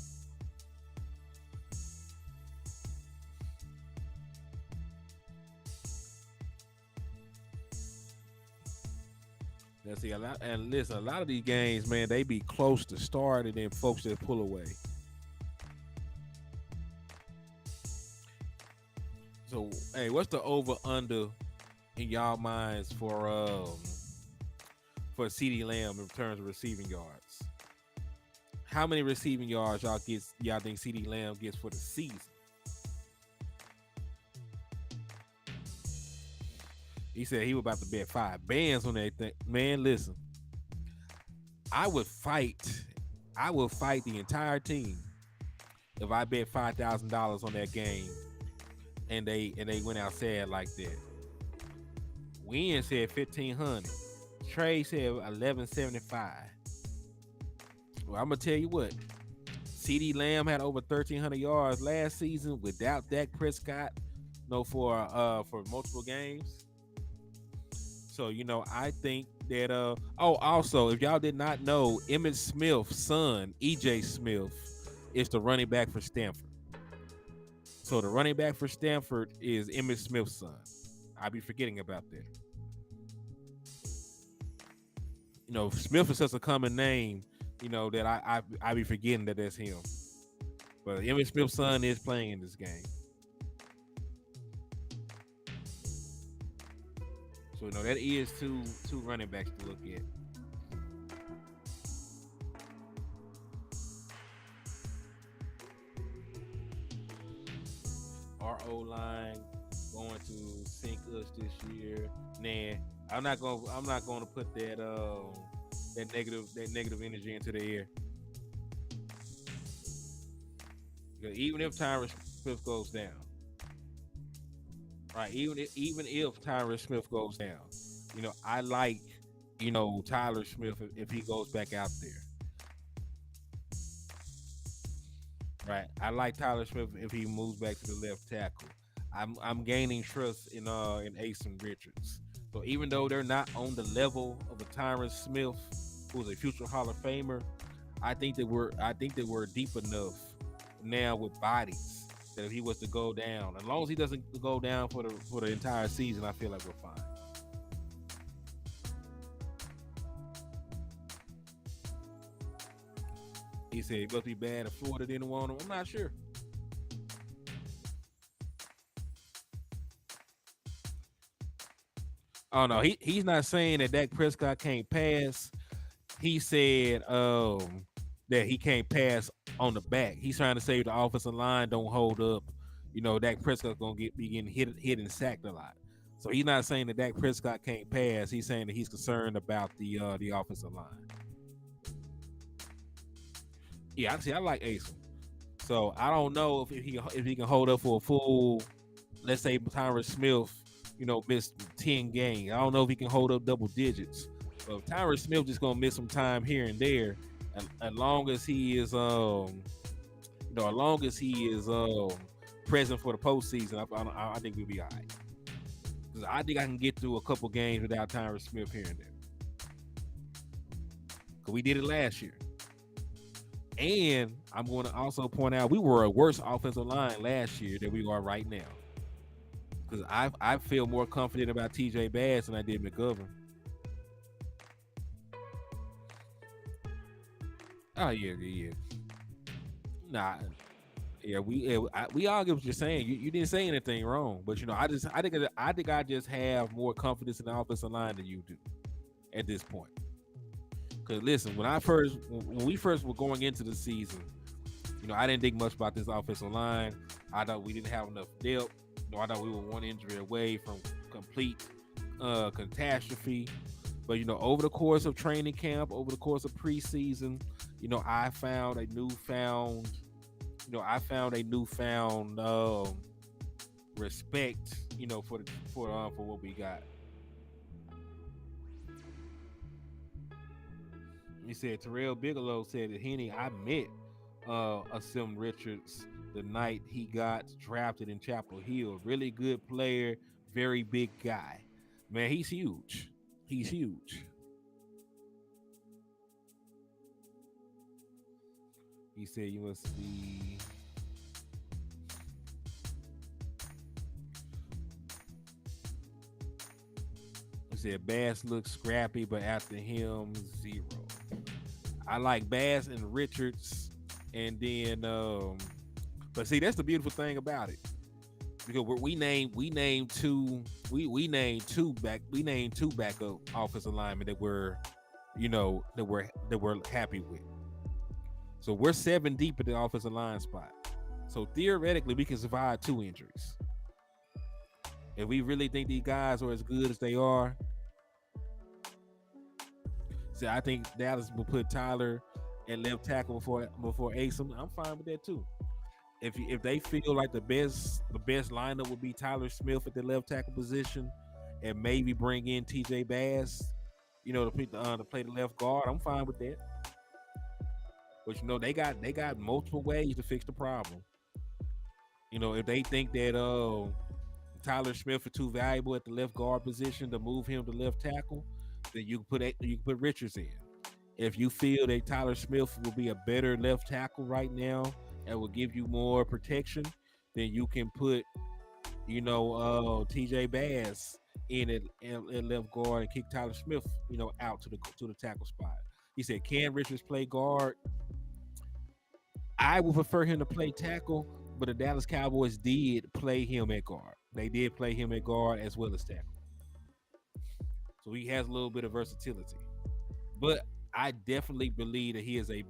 Let's see a lot, and listen, a lot of these games, man, they be close to start, and then folks that pull away. So, hey, what's the over under in y'all minds for CD Lamb in terms of receiving yards? How many receiving yards y'all think CD Lamb gets for the season? He said he was about to bet 5 bands on everything. Man, listen. I would fight the entire team if I bet $5,000 on that game and they went out sad like that. Win said 1,500. Trey said 1175. Well, I'm gonna tell you what. CD Lamb had over 1,300 yards last season without Dak Prescott, for multiple games. So I think that also, if y'all did not know, Emmitt Smith's son, EJ Smith, is the running back for Stanford. So the running back for Stanford is Emmitt Smith's son. I be forgetting about that. Smith is such a common name, that I be forgetting that that's him. But Emmitt Smith's son is playing in this game. So that is two running backs to look at. Our O-line going to sink us this year. Nah, I'm not gonna put that negative energy into the air. Because even if Tyron Smith goes down, right? Even if Tyron Smith goes down, I like Tyler Smith if he goes back out there. Right. I like Tyler Smith if he moves back to the left tackle. I'm gaining trust in Asen Richards. So even though they're not on the level of a Tyron Smith, who's a future Hall of Famer, I think that we're deep enough now with bodies that if he was to go down, as long as he doesn't go down for the entire season, I feel like we're fine. He said it must be bad if Florida didn't want him. I'm not sure. Oh no, he's not saying that Dak Prescott can't pass. He said that he can't pass on the back. He's trying to say the offensive line don't hold up. Dak Prescott's gonna be getting hit and sacked a lot. So he's not saying that Dak Prescott can't pass. He's saying that he's concerned about the offensive line. Yeah, actually, I like Asen. So I don't know if he can hold up for a full, let's say Tyron Smith, missed 10 games. I don't know if he can hold up double digits. But Tyron Smith just gonna miss some time here and there, as long as he is present for the postseason, I think we'll be all right. Because I think I can get through a couple games without Tyron Smith here and there. Because we did it last year. And I'm going to also point out we were a worse offensive line last year than we are right now. Because I feel more confident about TJ Bass than I did McGovern. Oh yeah. Nah, yeah, we all get what you're saying. You didn't say anything wrong, but I think I just have more confidence in the offensive line than you do at this point. Because listen, when we first were going into the season, I didn't think much about this offensive line. I thought we didn't have enough depth. I thought we were one injury away from complete catastrophe. But over the course of training camp, over the course of preseason, I found a newfound respect, for what we got. He said Terrell Bigelow said that Henny, I met Asim Richards the night he got drafted in Chapel Hill. Really good player, very big guy. Man, he's huge. He's huge. He said you must be. He said Bass looks scrappy, but after him, 0. I like Bass and Richards, and then but see, that's the beautiful thing about it, because we named two backup offensive linemen that we're happy with. So we're 7 deep at the offensive line spot. So theoretically, we can survive 2 injuries. If we really think these guys are as good as they are, so I think Dallas will put Tyler at left tackle before Asen. I'm fine with that too. If they feel like the best lineup would be Tyler Smith at the left tackle position, and maybe bring in TJ Bass, to play the left guard. I'm fine with that. But they got multiple ways to fix the problem. If they think that Tyler Smith is too valuable at the left guard position to move him to left tackle, then you can put Richards in. If you feel that Tyler Smith will be a better left tackle right now and will give you more protection, then you can put TJ Bass in left guard and kick Tyler Smith out to the tackle spot. He said, "Can Richards play guard?" I would prefer him to play tackle, but the Dallas Cowboys did play him at guard. They did play him at guard as well as tackle, so he has a little bit of versatility. But I definitely believe that he is a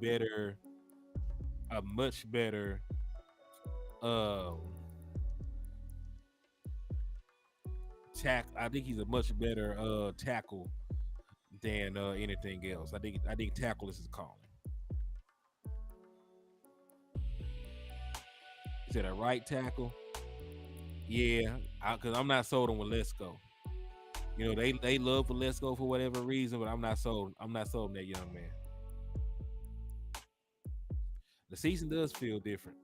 much better um I think he's a much better tackle than anything else. I think tackle is his calling. He said a right tackle. Yeah, because I'm not sold on Walesko. They love Walesko for whatever reason, but I'm not sold. I'm not sold on that young man. The season does feel different.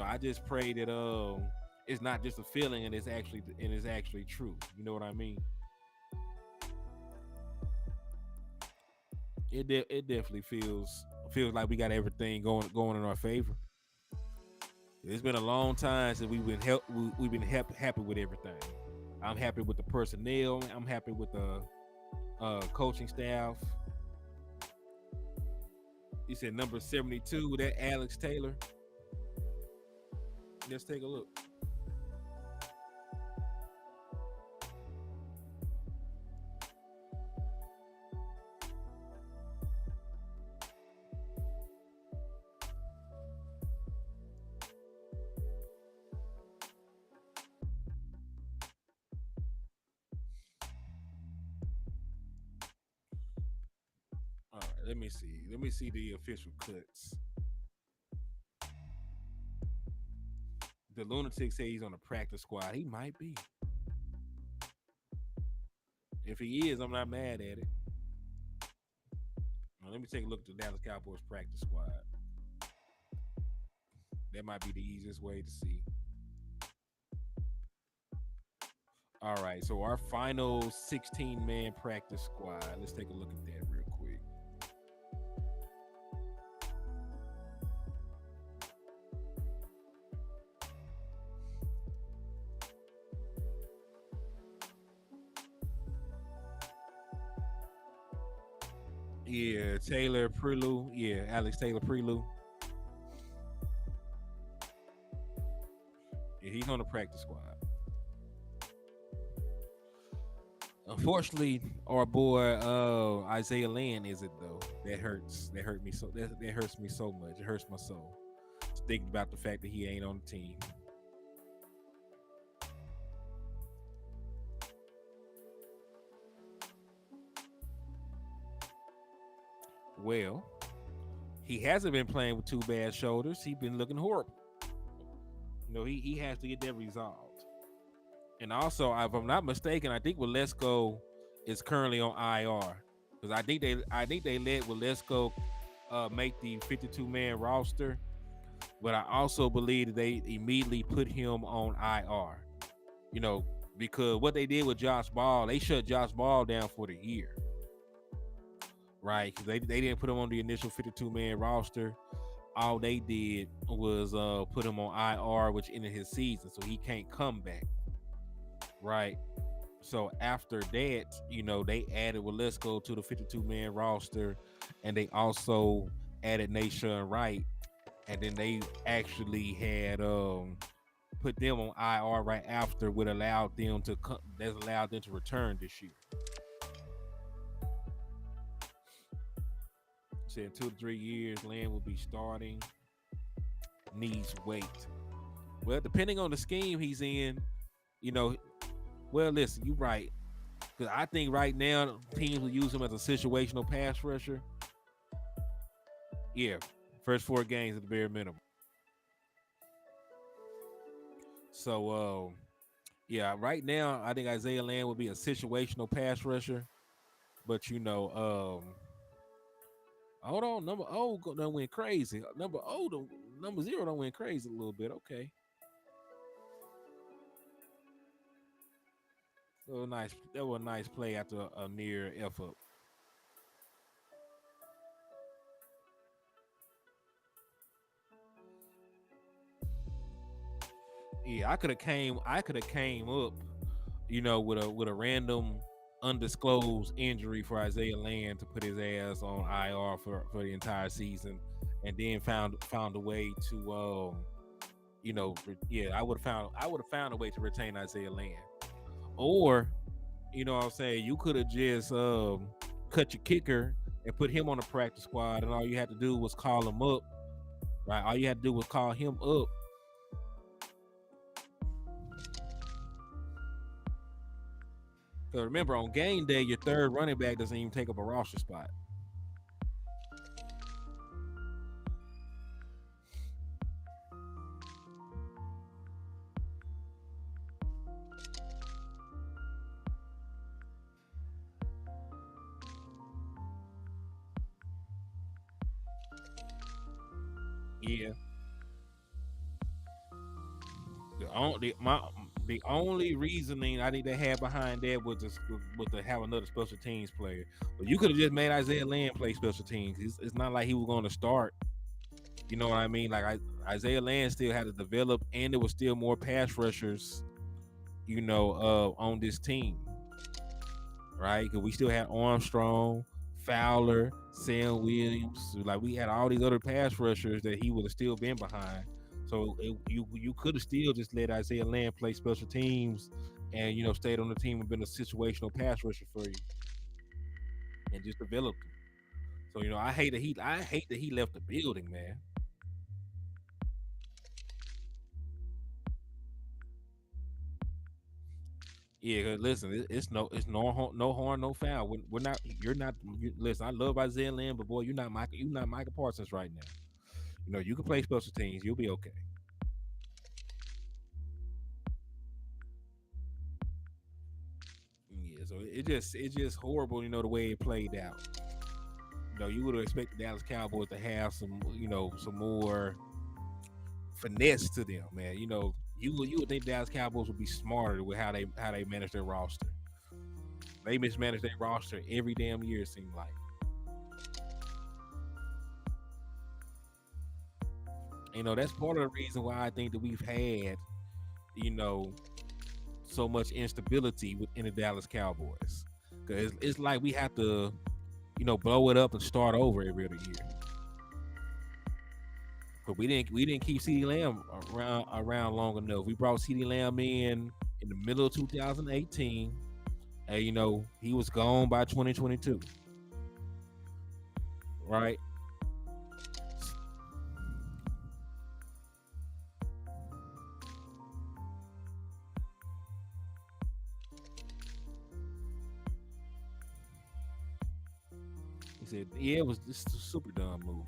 I just pray that it's not just a feeling and it's actually true. You know what I mean? It definitely feels like we got everything going in our favor. It's been a long time since we've been happy with everything. I'm happy with the personnel. I'm happy with the coaching staff. You said number 72, that Alex Taylor. Let's take a look. All right, let me see. Let me see the official cuts. The lunatic say he's on the practice squad. He might be. If he is, I'm not mad at it. Now, let me take a look at the Dallas Cowboys practice squad. That might be the easiest way to see. All right, so our final 16-man practice squad. Let's take a look at that real quick. Yeah, Taylor Prelu. Yeah, Alex Taylor Prelu. Yeah, he's on the practice squad. Unfortunately, our boy Isaiah Land isn't though. That hurts. That hurt me so. That hurts me so much. It hurts my soul. Just thinking about the fact that he ain't on the team. Well, he hasn't been playing with two bad shoulders. He's been looking horrible. He has to get that resolved. And also, if I'm not mistaken, I think Walesko is currently on IR because I think they let Walesko make the 52-man roster, but I also believe that they immediately put him on IR. You know, because what they did with Josh Ball, they shut Josh Ball down for the year, right? Because they didn't put him on the initial 52-man roster. All they did was put him on IR, which ended his season, so he can't come back, right? So after that, they added Walesko to the 52-man roster, and they also added Nation Wright, and then they actually had put them on IR right after, which allowed them to return this year. So in 2 to 3 years, Land will be starting. Needs weight. Well, depending on the scheme he's in, you know. Well, listen, you're right. Because I think right now teams will use him as a situational pass rusher. Yeah, first 4 games at the bare minimum. So, yeah, right now I think Isaiah Land will be a situational pass rusher. But hold on, number O done went crazy. Number zero done went crazy a little bit. Okay, that was nice. That was a nice play after a near F up. Yeah, I could have came up, with a random undisclosed injury for Isaiah Land to put his ass on IR for the entire season, and then found a way to I would have found a way to retain Isaiah Land. Or, what I'm saying, you could have just cut your kicker and put him on the practice squad, and all you had to do was call him up, right? All you had to do was call him up. So remember, on game day, your third running back doesn't even take up a roster spot. Yeah. The only reasoning I think they had behind that was to have another special teams player. But you could have just made Isaiah Land play special teams. It's not like he was going to start. You know what I mean? Like Isaiah Land still had to develop, and there was still more pass rushers, on this team, right? Because we still had Armstrong, Fowler, Sam Williams. Like we had all these other pass rushers that he would have still been behind. So you could have still just let Isaiah Land play special teams, and stayed on the team and been a situational pass rusher for you, and just developed him. So I hate that he left the building, man. Yeah, 'cause listen, it's no harm, no foul. We're not. You're not. Listen, I love Isaiah Land, but boy, you're not Michael Parsons right now. You can play special teams. You'll be okay. Yeah, so it's just horrible, the way it played out. You would have expected the Dallas Cowboys to have some more finesse to them, man. You would think Dallas Cowboys would be smarter with how they manage their roster. They mismanage their roster every damn year. It seems like. That's part of the reason why I think that we've had you know so much instability within the Dallas Cowboys, because it's like we have to blow it up and start over every other year. But we didn't keep CeeDee Lamb around long enough. We brought CeeDee Lamb in the middle of 2018, and he was gone by 2022, right? He said, "Yeah, it was just a super dumb move."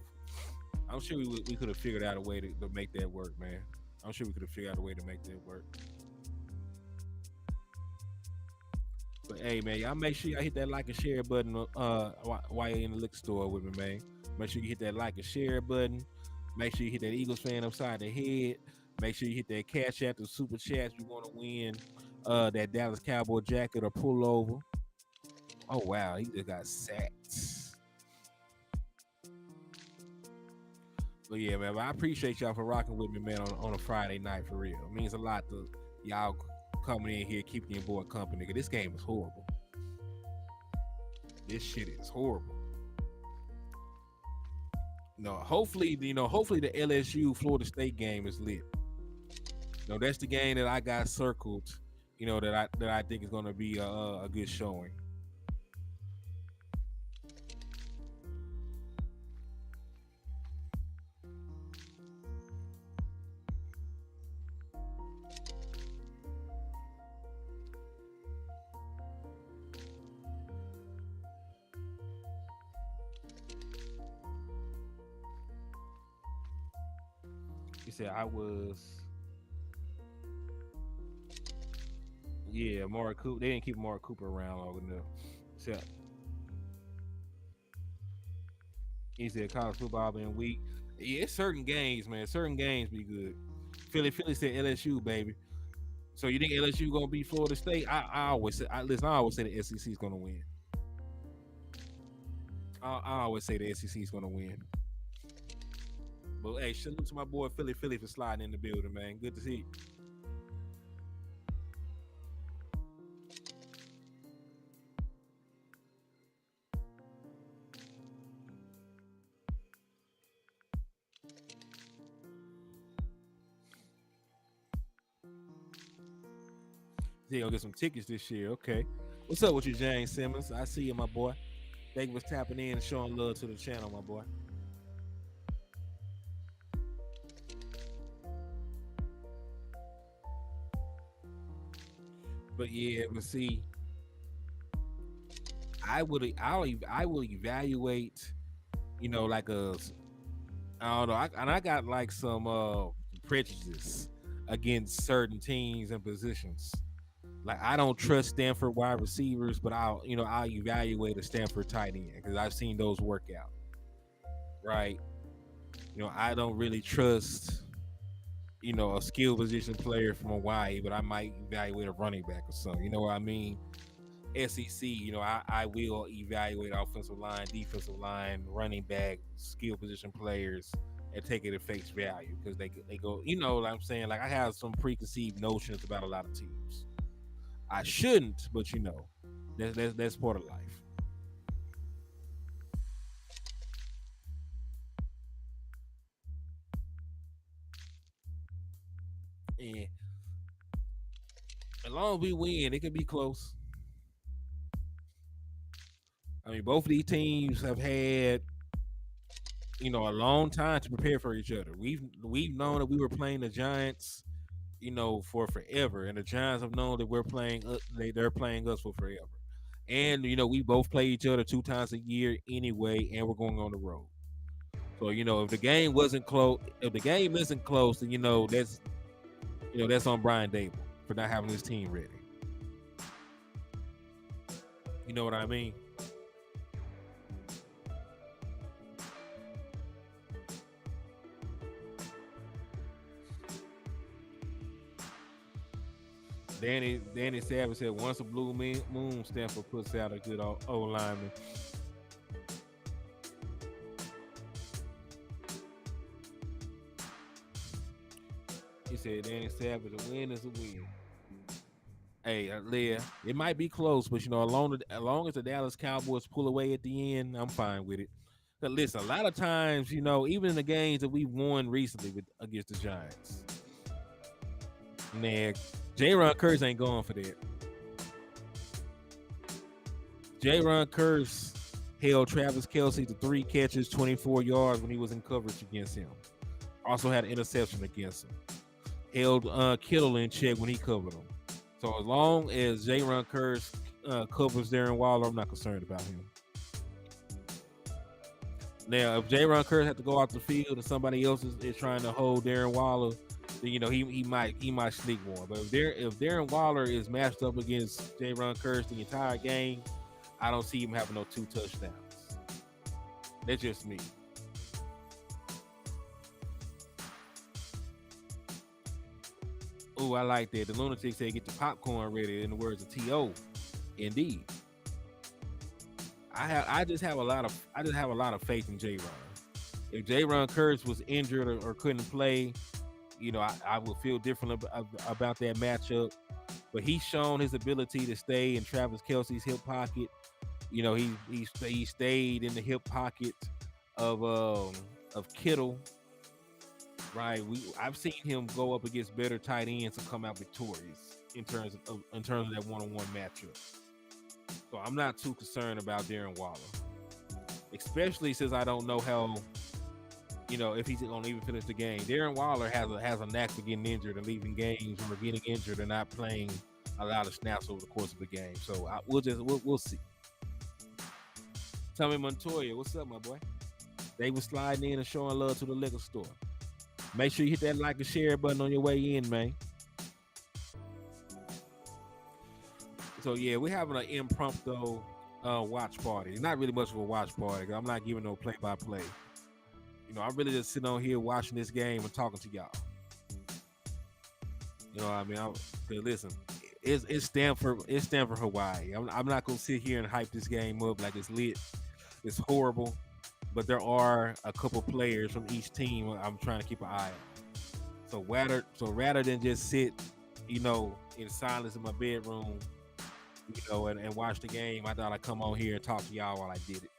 I'm sure we could have figured out a way to make that work, man. I'm sure we could have figured out a way to make that work. But hey, man, y'all make sure y'all hit that like and share button while you're in the liquor store with me, man. Make sure you hit that like and share button. Make sure you hit that Eagles fan upside the head. Make sure you hit that cash app, the super chats. You want to win that Dallas Cowboy jacket or pullover. Oh wow, he just got sacked. But yeah, man, I appreciate y'all for rocking with me, man, on a Friday night for real. It means a lot to y'all coming in here, keeping your boy company. 'Cause this game is horrible. This shit is horrible. No, hopefully the LSU Florida State game is lit. That's the game that I got circled. That I think is going to be a good showing. He said I was, yeah, Mark Cooper. They didn't keep Mark Cooper around long enough. So He said college football been weak. Yeah, it's certain games, man. Certain games be good. Philly said LSU, baby. So you think LSU gonna beat Florida State? I always say, listen. I always say the SEC is gonna win. I always say the SEC is gonna win. But hey, salute to my boy Philly for sliding in the building, man. Good to see you. He gonna get some tickets this year. Okay. What's up with you, James Simmons? I see you, my boy. Thank you for tapping in and showing love to the channel, my boy. But yeah, but see, I will evaluate, like I don't know, I got like some prejudice against certain teams and positions. Like I don't trust Stanford wide receivers, but I'll evaluate a Stanford tight end because I've seen those work out. Right. I don't really trust, a skill position player from Hawaii, but I might evaluate a running back or something. You know what I mean? SEC, I will evaluate offensive line, defensive line, running back, skill position players, and take it at face value because they go, what I'm saying? Like I have some preconceived notions about a lot of teams. I shouldn't, but that's part of life. And as long as we win, it could be close. I mean, both of these teams have had, a long time to prepare for each other. We've known that we were playing the Giants, for forever, and the Giants have known that we're playing. They're playing us for forever. And we both play each other 2 times a year anyway, and we're going on the road. So if the game wasn't close, if the game isn't close, then that's on Brian Dable for not having his team ready. You know what I mean? Danny Savage said, once a blue moon, Stanford puts out a good old lineman. He said, Danny Savage, a win is a win. Hey, Leah, it might be close, but as long as the Dallas Cowboys pull away at the end, I'm fine with it. But listen, a lot of times, even in the games that we've won recently against the Giants, man, J-Ron Curse ain't going for that. J-Ron Curse held Travis Kelce to 3 catches, 24 yards when he was in coverage against him. Also had an interception against him. Held Kittle in check when he covered him. So as long as J-Ron Curse covers Darren Waller, I'm not concerned about him. Now, if J-Ron Curse had to go off the field and somebody else is trying to hold Darren Waller, then he might sneak one. But if Darren Waller is matched up against J-Ron Curse the entire game, I don't see him having no 2 touchdowns. That's just me. Oh, I like that. The lunatic said, "Get the popcorn ready." In the words of T.O. Indeed. I just have a lot of faith in J-Ron. If J-Ron Curse was injured or couldn't play, I would feel different about that matchup. But he's shown his ability to stay in Travis Kelce's hip pocket. He stayed in the hip pocket of Kittle. Right, I've seen him go up against better tight ends and come out victorious in terms of that one-on-one matchup. So I'm not too concerned about Darren Waller, especially since I don't know how, if he's going to even finish the game. Darren Waller has a knack for getting injured and leaving games, or getting injured and not playing a lot of snaps over the course of the game. So we'll see. Tommy Montoya, what's up, my boy? They were sliding in and showing love to the liquor store. Make sure you hit that like and share button on your way in, man. So yeah, we're having an impromptu watch party. It's not really much of a watch party. 'Cause I'm not giving no play by play. I'm really just sitting on here watching this game and talking to y'all. You know what I mean? Listen, it's Stanford. It's Stanford, Hawaii. I'm not gonna sit here and hype this game up like it's lit. It's horrible, but there are a couple players from each team I'm trying to keep an eye on. So rather than just sit, in silence in my bedroom, and watch the game, I thought I'd come on here and talk to y'all while I did it.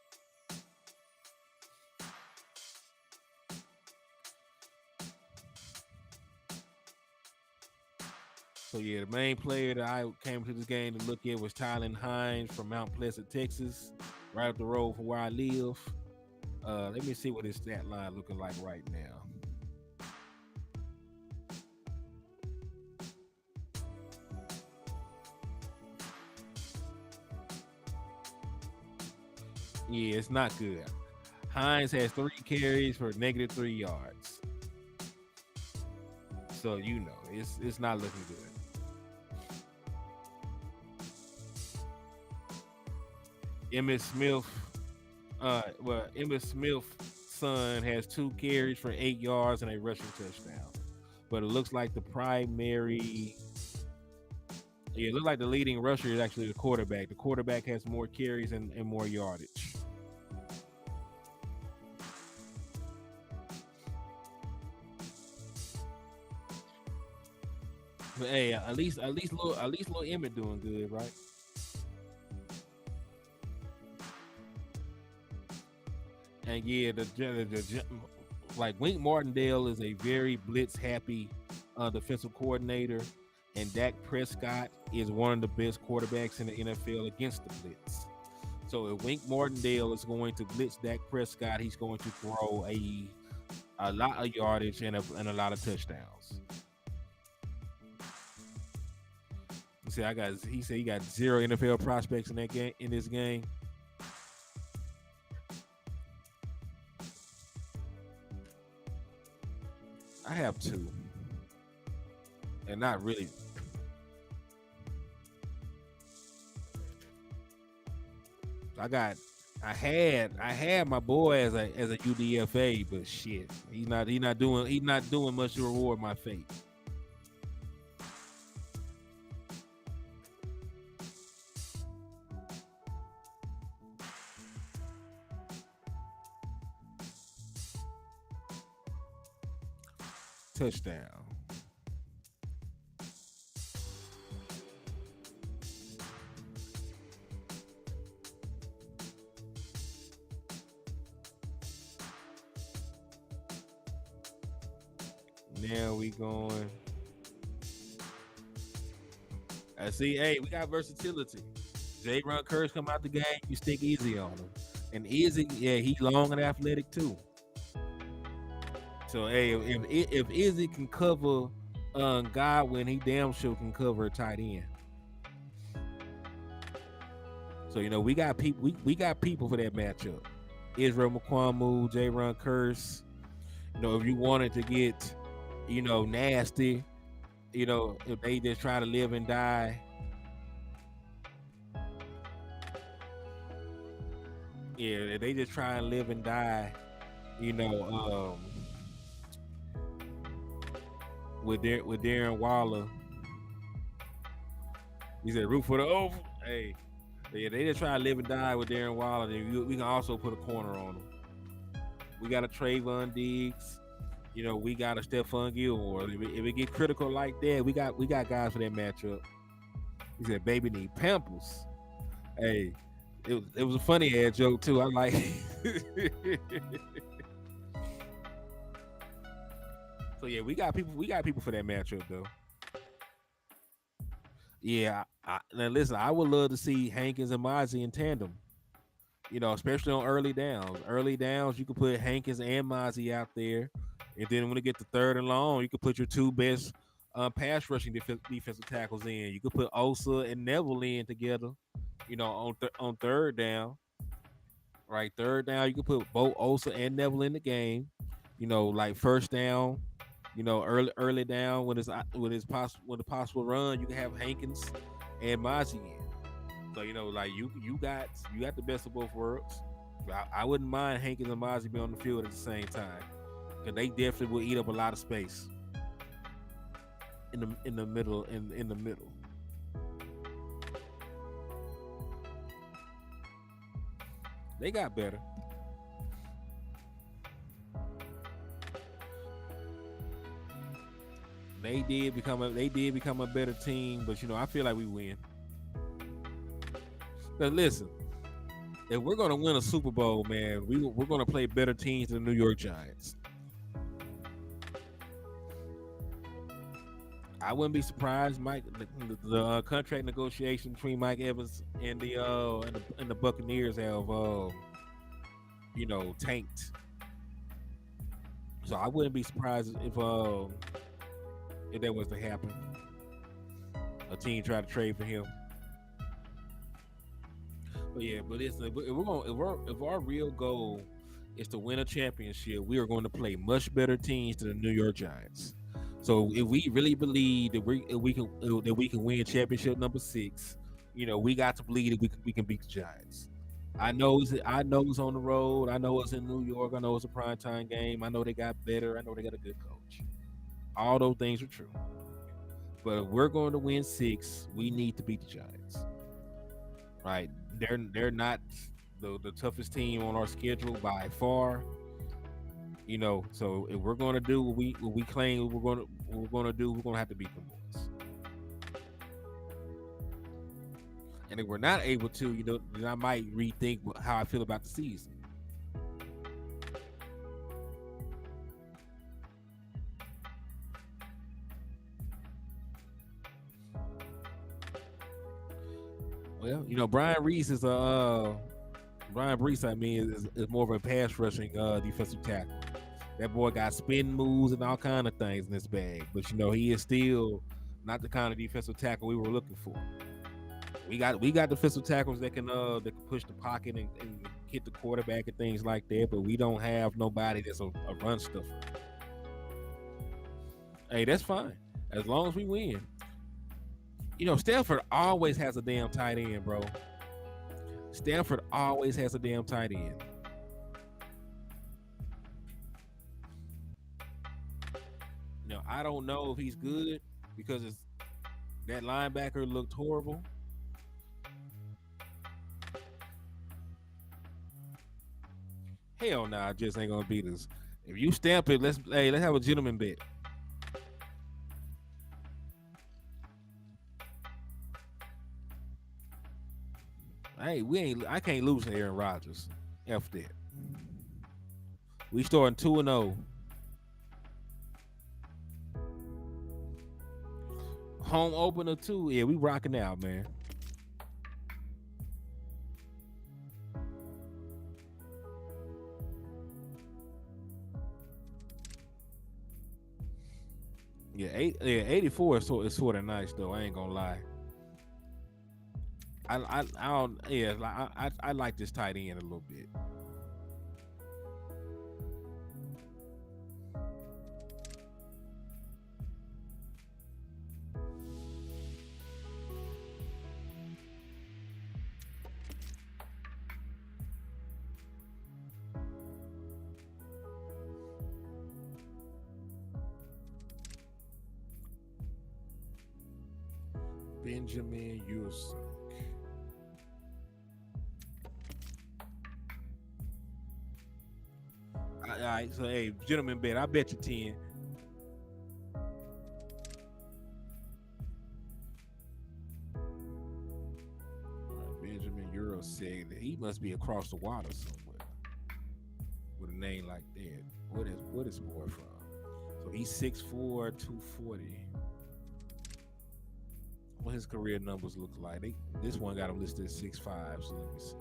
So yeah, the main player that I came to this game to look at was Tylen Hines from Mount Pleasant, Texas, right up the road from where I live. Let me see what his stat line looking like right now. Yeah, it's not good. Hines has 3 carries for -3 yards. So it's not looking good. Emmitt Smith, Emmitt Smith's son has 2 carries for 8 yards and a rushing touchdown. But it looks like it looks like the leading rusher is actually the quarterback. The quarterback has more carries and more yardage. But hey, little Emmett doing good, right? And yeah, like Wink Martindale is a very blitz happy defensive coordinator, and Dak Prescott is one of the best quarterbacks in the NFL against the blitz. So if Wink Martindale is going to blitz Dak Prescott, he's going to throw a lot of yardage and a lot of touchdowns. See, he said he got 0 NFL prospects in this game. I have 2, and not really. I had my boy as a UDFA, but shit, he's not doing much to reward my fate. Touchdown. Now we going. I see. Hey, we got versatility. J-Run Curse come out the game, you stick Easy on him. And Easy, yeah, he long and athletic too. So hey, if Izzy can cover Godwin, he damn sure can cover a tight end. So we got people. We got people for that matchup. Israel McQuamu, J-Ron Curse. If you wanted to get, nasty, if they just try to live and die. Yeah, if they just try and live and die, with Darren Waller. He said root for the over. Hey, yeah, they just try to live and die with Darren Waller. Then we can also put a corner on them. We got a Trayvon Diggs. We got a Stephon Gilmore. If it get critical like that, we got guys for that matchup. He said, "Baby need Pampers." Hey, it was a funny ass joke too. I'm like, so yeah, we got people for that matchup though. Yeah, now listen, I would love to see Hankins and Mozzie in tandem. Especially on early downs. Early downs, you can put Hankins and Mozzie out there, and then when it get to 3rd and long, you can put your 2 best pass rushing defensive tackles in. You could put Osa and Neville in together. On 3rd down, right? 3rd down, you can put both Osa and Neville in the game. Like 1st down. Early down when it's possible run, you can have Hankins and Mozzie in. So like you got the best of both worlds. I wouldn't mind Hank and Mozzie being on the field at the same time, because they definitely will eat up a lot of space in the middle. They got better. They did become a better team, but I feel like we win. But listen, if we're gonna win a Super Bowl, man, we're gonna play better teams than the New York Giants. I wouldn't be surprised, Mike. The contract negotiation between Mike Evans and the Buccaneers have tanked. So I wouldn't be surprised if that was to happen. A team tried to trade for him. But yeah, but if our real goal is to win a championship, we are going to play much better teams than the New York Giants. So if we really believe that we can win championship number 6, we got to believe that we can beat the Giants. I know it's on the road. I know it's in New York. I know it's a primetime game. I know they got better. I know they got a good coach. All those things are true. But if we're going to win 6, we need to beat the Giants. Right? They're not the toughest team on our schedule by far. So if we're going to do what we claim we're going to do, we're going to have to beat them boys. And if we're not able to, then I might rethink how I feel about the season. Well, Brian Reese. I mean, is more of a pass rushing defensive tackle. That boy got spin moves and all kind of things in his bag, but he is still not the kind of defensive tackle we were looking for. We got defensive tackles that can push the pocket and hit the quarterback and things like that, but we don't have nobody that's a run stuffer. Hey, that's fine as long as we win. Stanford always has a damn tight end, bro. Stanford always has a damn tight end. I don't know if he's good because that linebacker looked horrible. Hell nah, just ain't gonna beat us. If you stamp it, let's have a gentleman bet. Hey, I can't lose to Aaron Rodgers. F that. We starting 2-0. Home opener too. Yeah, we rocking out, man. Yeah, 84 is sort of nice though. I ain't gonna lie. I don't. Yeah, I like this tight end a little bit. Benjamin Yusuf. All right, so hey, gentlemen, bet I bet you 10. Benjamin Euro said that he must be across the water somewhere with a name like that. What is more from? So he's 6'4", 240. What his career numbers look like? This one got him listed at 6'5". So let me see.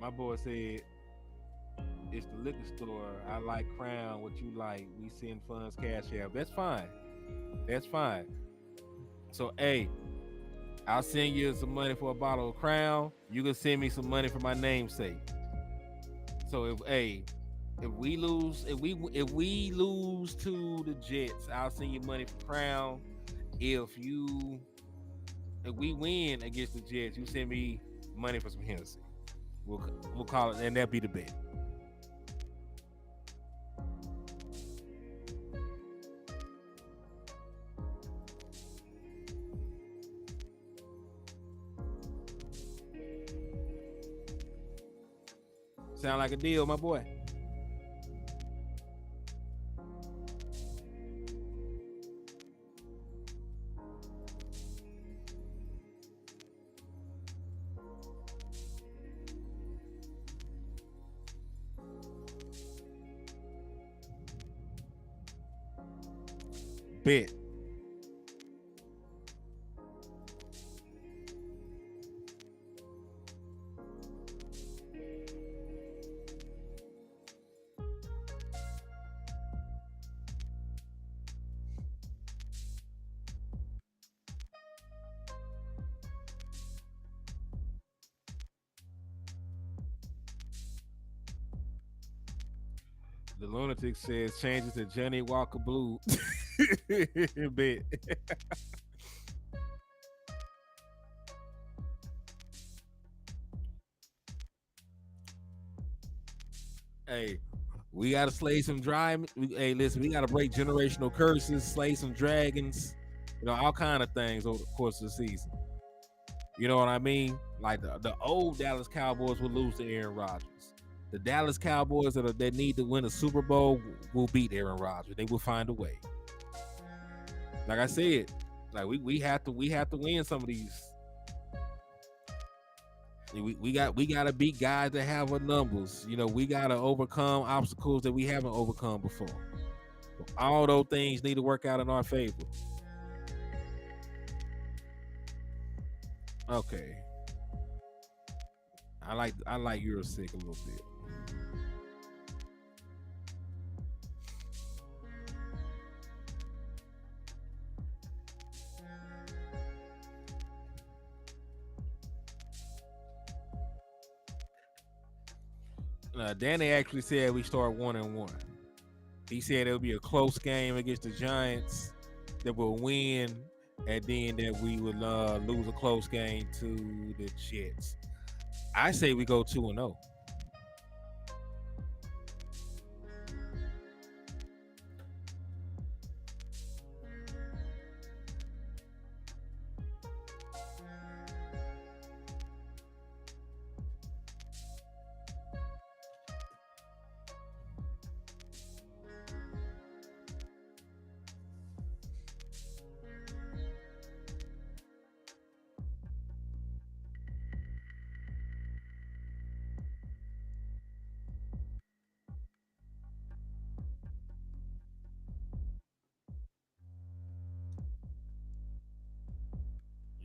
My boy said it's the liquor store. I like Crown. What you like? We send funds, cash app. That's fine. That's fine. So hey, I'll send you some money for a bottle of Crown. You can send me some money for my namesake. So if we lose to the Jets, I'll send you money for Crown. If we win against the Jets, you send me money for some Hennessy. We'll we'll call it, and that'll be the bet. Sound like a deal, my boy. Bet. The lunatic says change it to Johnny Walker Blue. Bet. Hey, we gotta slay some hey, listen, we gotta break generational curses, slay some dragons, all kind of things over the course of the season. You know what I mean? Like the old Dallas Cowboys will lose to Aaron Rodgers. The Dallas Cowboys that need to win a Super Bowl will beat Aaron Rodgers. They will find a way. Like I said, like we have to win some of these. We gotta beat guys that have our numbers. We gotta overcome obstacles that we haven't overcome before. All those things need to work out in our favor. Okay. I like Eurosick a little bit. Danny actually said we start 1-1. He said it'll be a close game against the Giants that will win, and then that we would lose a close game to the Jets. I say we go 2-0.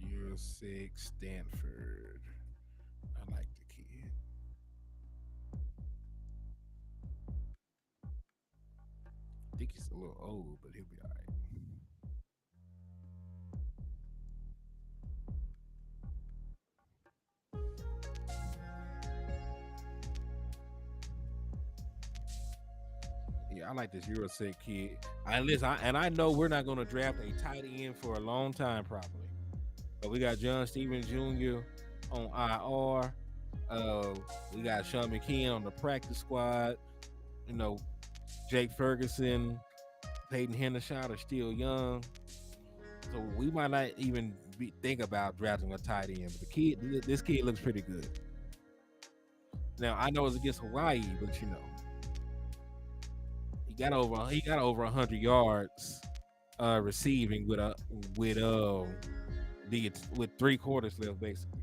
You're sick, Stanford. I like the kid. I think he's a little old, but he'll be all right. Yeah, I like this Eurosec kid. I know we're not going to draft a tight end for a long time, probably. But we got John Stevens Jr. on IR. We got Sean McKeon on the practice squad. You know, Jake Ferguson, Peyton Hendershot are still young, so we might not even think about drafting a tight end. But this kid looks pretty good. Now I know it's against Hawaii, but he got over 100 yards receiving with 3 quarters left, basically.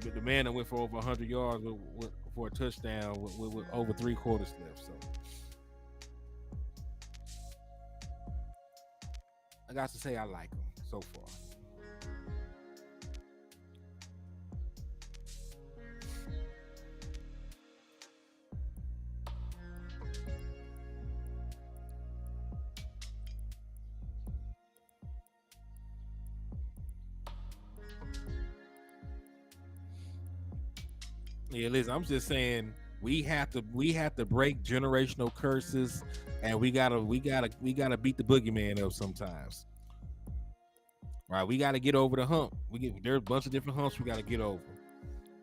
But the man that went for over 100 yards for a touchdown with over 3 quarters left. So I got to say I like him so far. Yeah, listen, I'm just saying we have to break generational curses, and we gotta beat the boogeyman up sometimes. Right? We gotta get over the hump. There's a bunch of different humps we gotta get over.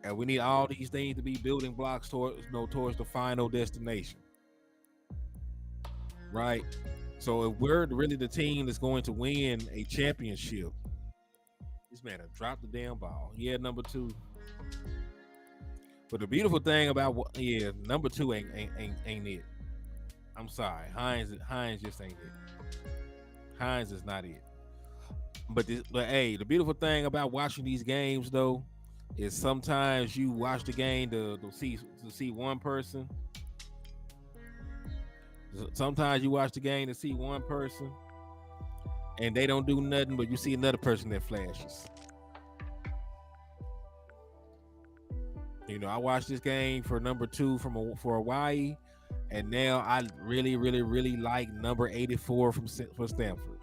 And we need all these things to be building blocks towards the final destination. Right? So if we're really the team that's going to win a championship, this man have dropped the damn ball. Yeah, number two. But the beautiful thing about number two ain't it. I'm sorry, Hines just ain't it. Hines is not it. But hey, the beautiful thing about watching these games though is sometimes you watch the game to see one person. Sometimes you watch the game to see one person, and they don't do nothing, but you see another person that flashes. I watched this game for number two for Hawaii, and now I really, really, really like number 84 for Stanford.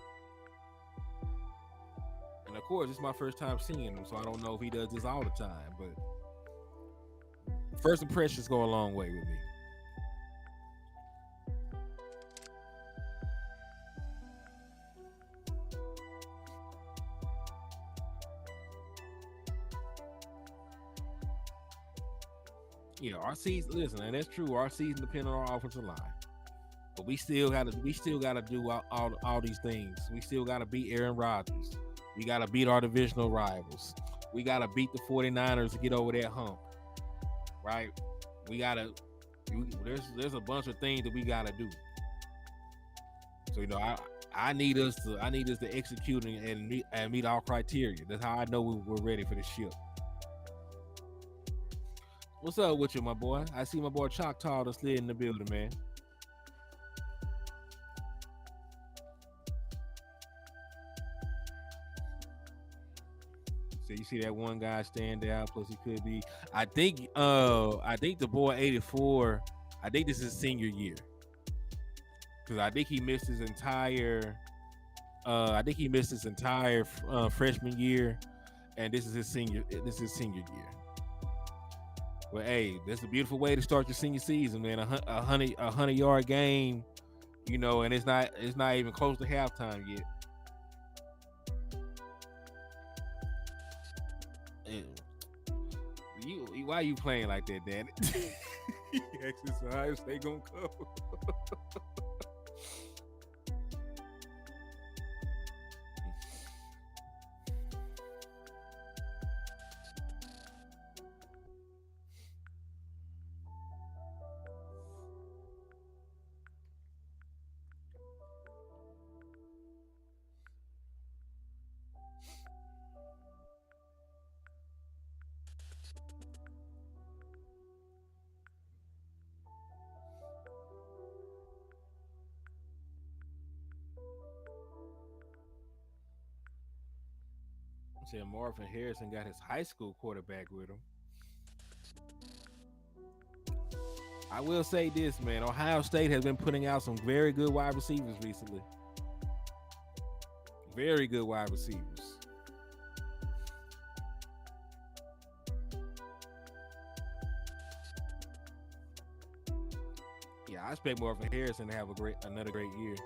And of course, it's my first time seeing him, so I don't know if he does this all the time. But first impressions go a long way with me. Yeah, our season. Listen, and that's true. Our season depends on our offensive line, but we still gotta do all these things. We still gotta beat Aaron Rodgers. We gotta beat our divisional rivals. We gotta beat the 49ers to get over that hump. Right? We gotta. There's a bunch of things that we gotta do. So I need us to execute and meet our criteria. That's how I know we're ready for the ship. What's up with you, my boy? I see my boy Choctaw that slid in the building, man. So you see that one guy stand out, plus he could be. I think the boy 84, I think this is his senior year. Because I think he missed his entire freshman year, and this is his senior year. Well, hey, that's a beautiful way to start your senior season, man. A 100-yard game, and it's not even close to halftime yet. And why you playing like that, Danny? Exercise, they gonna come. Said Marvin Harrison got his high school quarterback with him. I will say this, man. Ohio State has been putting out some very good wide receivers recently. Very good wide receivers. Yeah, I expect Marvin Harrison to have another great year.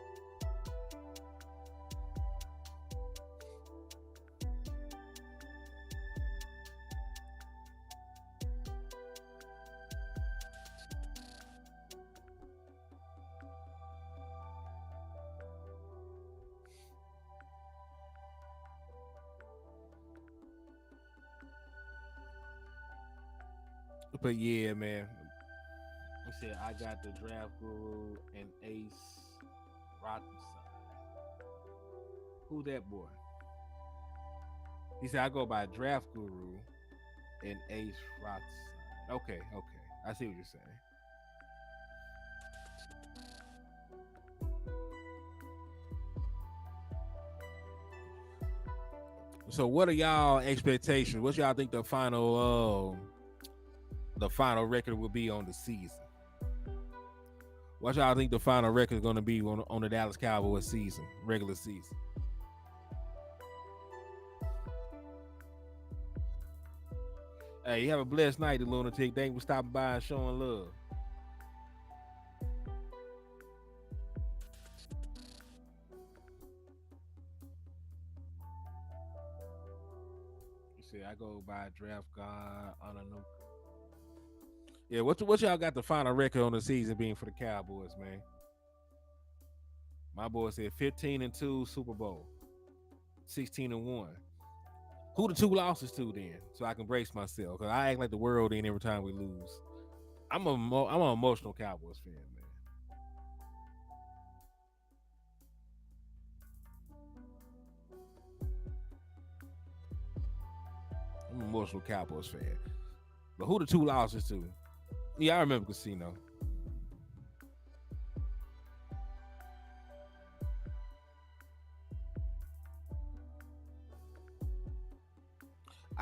But yeah, man. I said I got the draft guru and Ace Robinson. Who that boy? He said I go by draft guru and Ace Robinson. Okay. I see what you're saying. So what are y'all expectations? What y'all think the final record will be on the season? What y'all think the final record is going to be on the Dallas Cowboys season, regular season? Hey, you have a blessed night, the lunatic. Thank you for stopping by and showing love. You see, I go by draft god on a new. Yeah, what y'all got the final record on the season being for the Cowboys, man? My boy said 15-2 Super Bowl, 16-1. Who the two losses to then? So I can brace myself because I act like the world ain't every time we lose. I'm an emotional Cowboys fan, man. I'm an emotional Cowboys fan. But who the two losses to? Yeah, I remember Casino.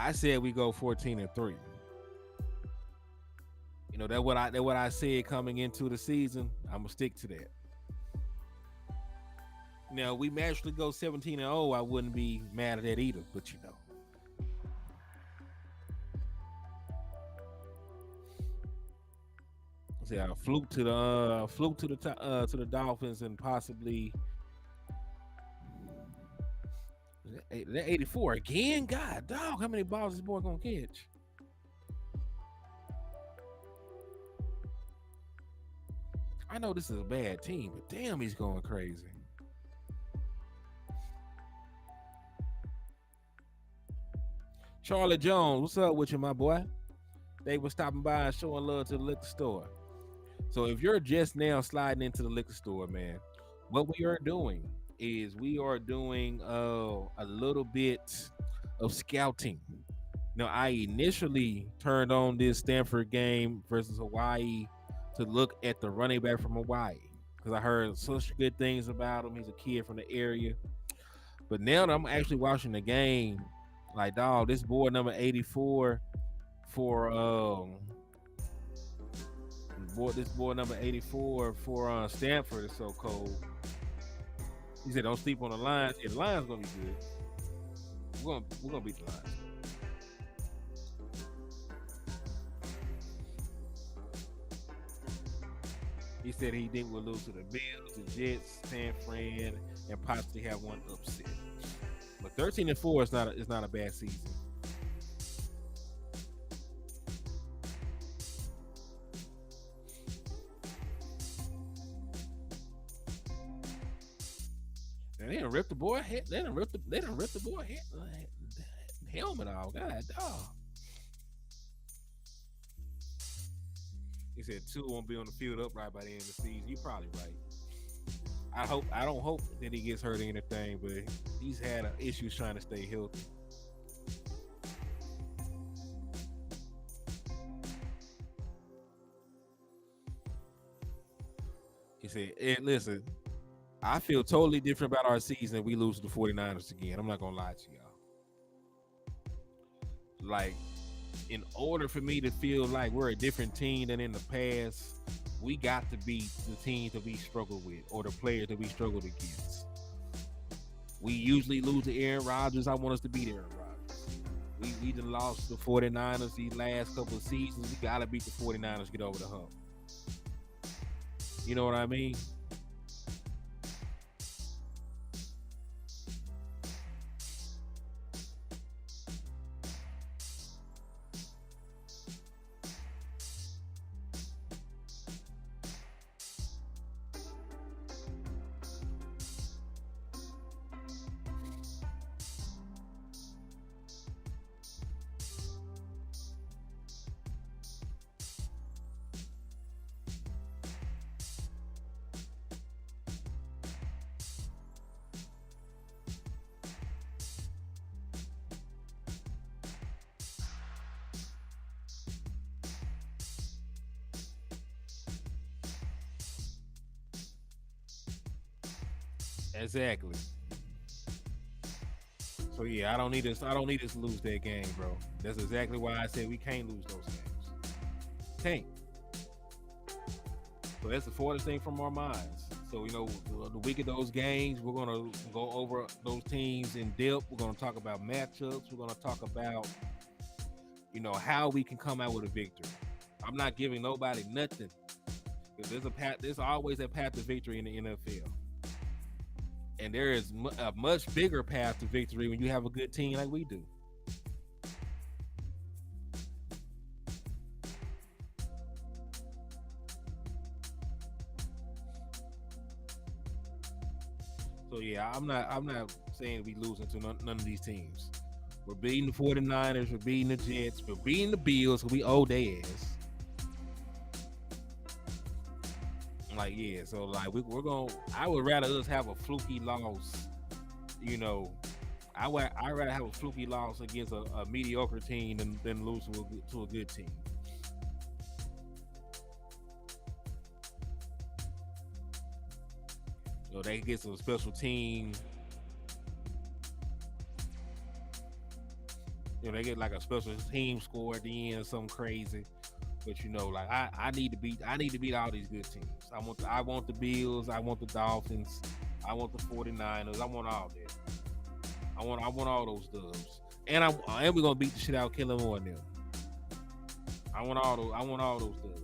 I said we go 14-3. You know that what I said coming into the season. I'm gonna stick to that. Now we actually go 17-0. I wouldn't be mad at that either. But you know, say I fluke to the to the Dolphins and possibly that 84 again. God dog, how many balls this boy gonna catch? I know this is a bad team, but damn, he's going crazy. Charlie Jones, what's up with you, my boy? They were stopping by and showing love to the liquor store. So if you're just now sliding into the liquor store, man, what we are doing is we are doing a little bit of scouting. Now, I initially turned on this Stanford game versus Hawaii to look at the running back from Hawaii because I heard such good things about him. He's a kid from the area. But now that I'm actually watching the game, like, dog, this boy number 84 for this boy number 84 for Stanford is so cold. He said, "Don't sleep on the Lions." Yeah, the Lions gonna be good. We're gonna beat the Lions. He said he think we'll lose to the Bills, the Jets, San Fran, and possibly have one upset. But 13-4 is not a bad season. And they done ripped the boy head. They done ripped the boy head, helmet off. God dog. He said two won't be on the field upright by the end of the season. You're probably right. I don't hope that he gets hurt or anything, but he's had issues trying to stay healthy. He said, listen, I feel totally different about our season if we lose to the 49ers again. I'm not gonna lie to y'all. Like, in order for me to feel like we're a different team than in the past, we got to beat the teams that we struggle with or the players that we struggled against. We usually lose to Aaron Rodgers. I want us to beat Aaron Rodgers. We done lost the 49ers these last couple of seasons. We got to beat the 49ers, get over the hump. You know what I mean? Exactly. So yeah, I don't need us. I don't need us to lose that game, bro. That's exactly why I said we can't lose those games. Can't. So that's the farthest thing from our minds. So you know, the week of those games, we're gonna go over those teams in depth. We're gonna talk about matchups. We're gonna talk about how we can come out with a victory. I'm not giving nobody nothing. There's a path. There's always a path to victory in the NFL, and there is a much bigger path to victory when you have a good team like we do. So yeah, I'm not saying we losing to none of these teams. We're beating the 49ers, we're beating the Jets, we're beating the Bills, we owe their ass. Like, yeah, so like we're gonna I would rather us have a fluky loss, you know. I'd rather have a fluky loss against a mediocre team than lose to a good team. So they get some special team. They get like a special team score at the end, something crazy. But like I need to beat all these good teams. I want the Bills, I want the Dolphins, I want the 49ers, I want all that. I want all those dubs. And we're gonna beat the shit out of Hennythemoor and them. I want all those dubs.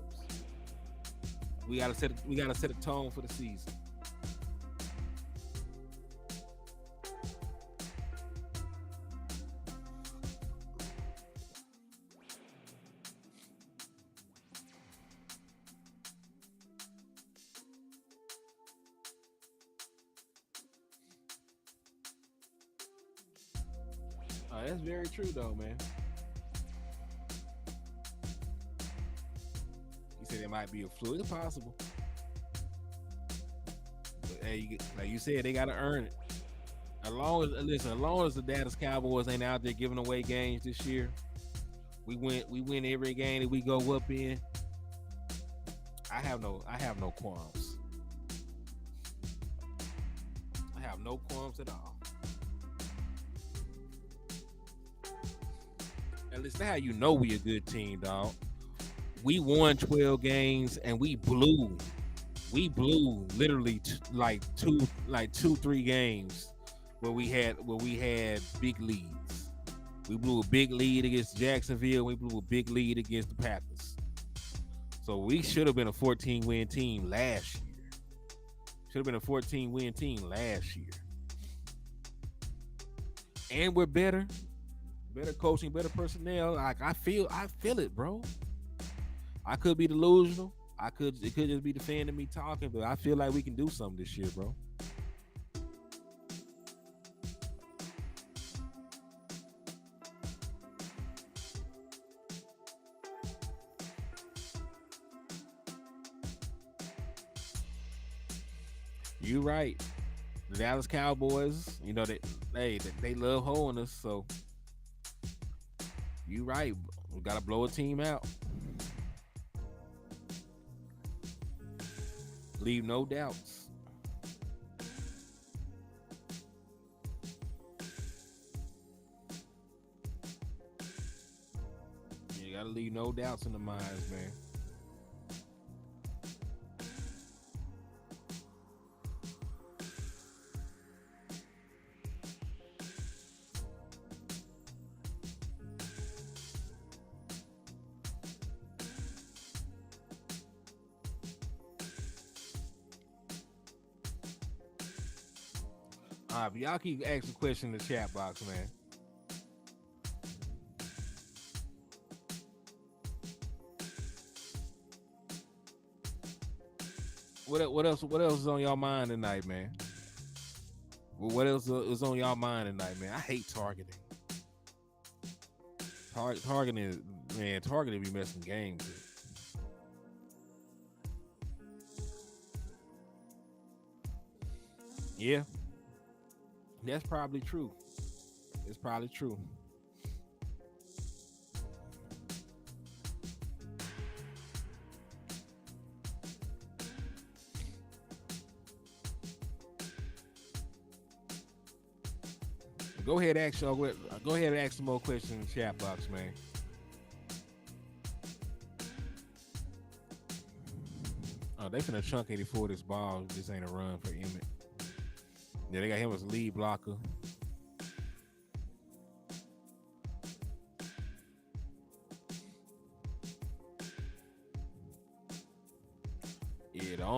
We gotta set a tone for the season. That's very true though, man. You said it might be a fluke. It's possible. But hey, like you said, they gotta earn it. As long as the Dallas Cowboys ain't out there giving away games this year, we win every game that we go up in. I have no qualms. I have no qualms at all. At least that's how you know we a good team, dog. We won 12 games and we blew. We blew literally like two, 3 games where we had big leads. We blew a big lead against Jacksonville. We blew a big lead against the Packers. So we should have been a 14-win team last year. Should have been a 14-win team last year. And we're better coaching, better personnel. Like I feel it, bro. I could be delusional. It could just be the fan of me talking, but I feel like we can do something this year, bro. You right. The Dallas Cowboys, they love holding us, so you right. We gotta blow a team out. Leave no doubts. You gotta leave no doubts in the minds, man. All right, but y'all keep asking questions in the chat box, man. What else is on y'all mind tonight, man? What else is on y'all mind tonight, man? I hate targeting. Targeting be messing games. Yeah, that's probably true. It's probably true. Go ahead, Go ahead and ask some more questions in the chat box, man. Oh, they finna chunk 84 this ball. This ain't a run for Emmett. Yeah, they got him as a lead blocker.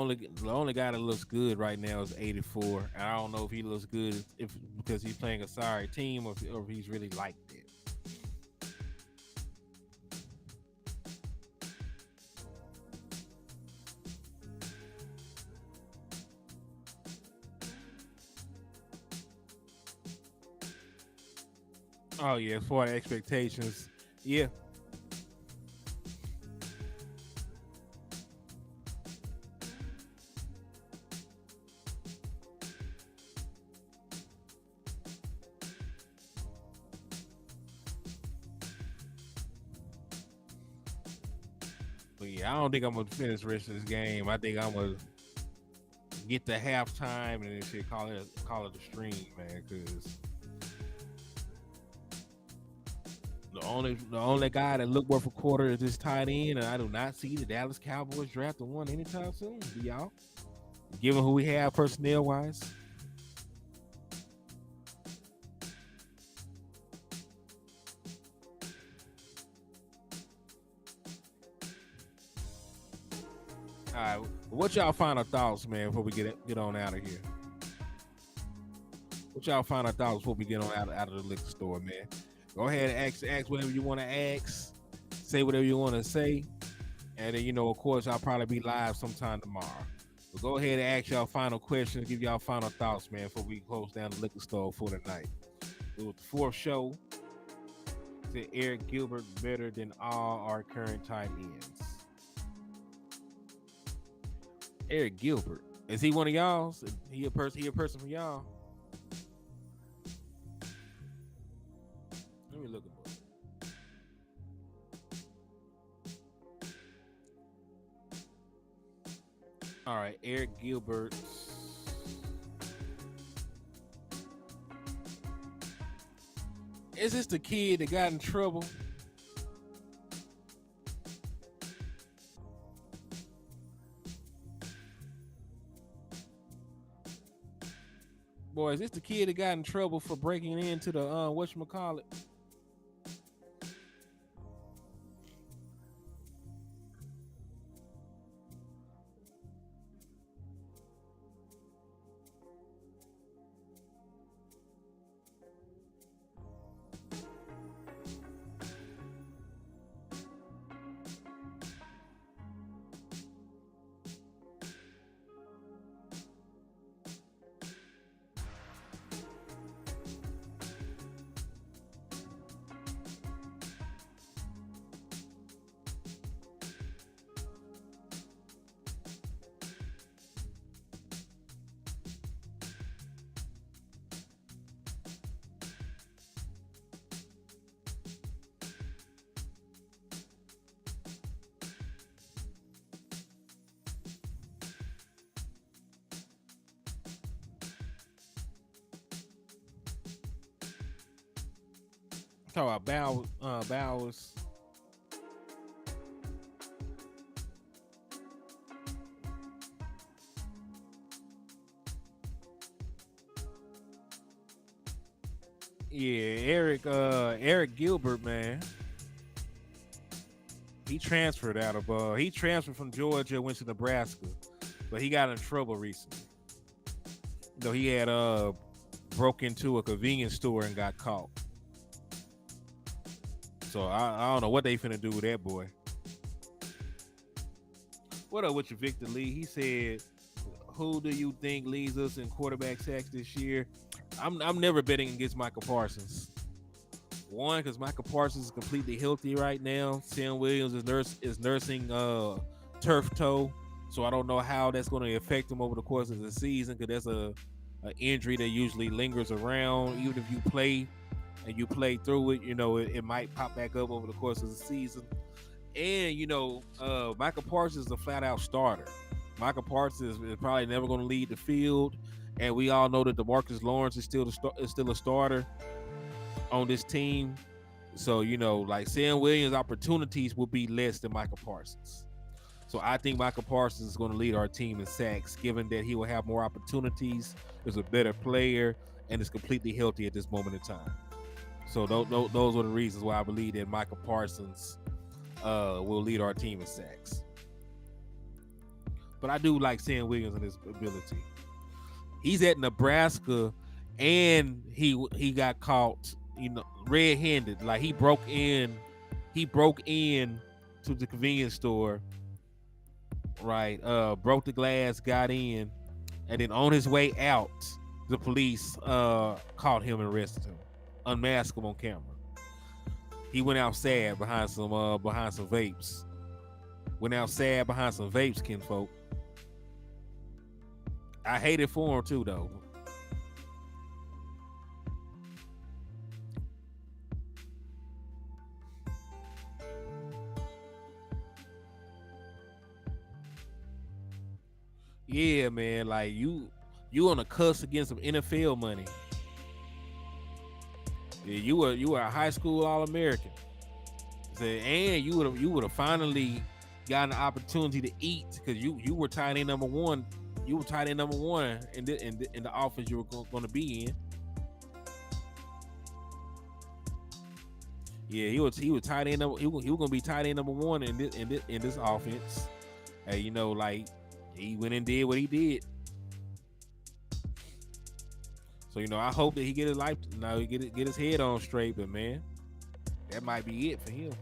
the only guy that looks good right now is 84. And I don't know if he looks good if because he's playing a sorry team or if he's really like that. Oh yeah, for the expectations, yeah. But yeah, I don't think I'm gonna finish the rest of this game. I think I'm gonna get to halftime and then shit call it a stream, man. Because the only guy that look worth a quarter is this tight end, and I do not see the Dallas Cowboys drafting one anytime soon. Do y'all? Given who we have personnel wise. All right, what y'all final thoughts, man, before we get on out of here? What y'all final thoughts before we get on out of the liquor store, man? Go ahead and ask whatever you want to ask, say whatever you want to say, and then of course, I'll probably be live sometime tomorrow. But go ahead and ask y'all final questions, give y'all final thoughts, man, before we close down the liquor store for the night. It was the fourth show. Said Eric Gilbert better than all our current tight ends. Eric Gilbert, is he one of y'all? He a person? He a person for y'all? Let me look him up. All right, Eric Gilbert. Is this the kid that got in trouble? Boy, is this the kid that got in trouble for breaking into the whatchamacallit? Talk about Bowers. Yeah, Eric Gilbert, man. He transferred from Georgia, went to Nebraska, but he got in trouble recently. He had broke into a convenience store and got caught. So I don't know what they finna do with that boy. What up with you, Victor Lee? He said, "Who do you think leads us in quarterback sacks this year?" I'm never betting against Michael Parsons. One, because Michael Parsons is completely healthy right now. Sam Williams is nursing turf toe, so I don't know how that's going to affect him over the course of the season. Because that's a injury that usually lingers around, even if you play and you play through it. It might pop back up over the course of the season. And Michael Parsons is a flat out starter. Michael Parsons is probably never going to lead the field, and we all know that DeMarcus Lawrence is still a starter on this team. So like Sam Williams' opportunities will be less than Michael Parsons. So I think Michael Parsons is going to lead our team in sacks, given that he will have more opportunities, is a better player, and is completely healthy at this moment in time. So those are the reasons why I believe that Michael Parsons will lead our team in sacks. but I do like Sam Williams and his ability. He's at Nebraska, and he got caught, red-handed. Like he broke in to the convenience store, right? Broke the glass, got in, and then on his way out, the police caught him and arrested him, unmasked him on camera. He went out sad behind some vapes. Went out sad behind some vapes, kinfolk. I hate it for him too, though. Yeah, man. Like you on a cusp against some NFL money. Yeah, you were a high school All-American. And you would have finally gotten an opportunity to eat because you were tight end number one. You were tight end number one in the office you were going to be in. Yeah, he was tight end number. He was going to be tight end number one in this offense. Hey, like he went and did what he did. So I hope that he get his life. He get his head on straight. But man, that might be it for him.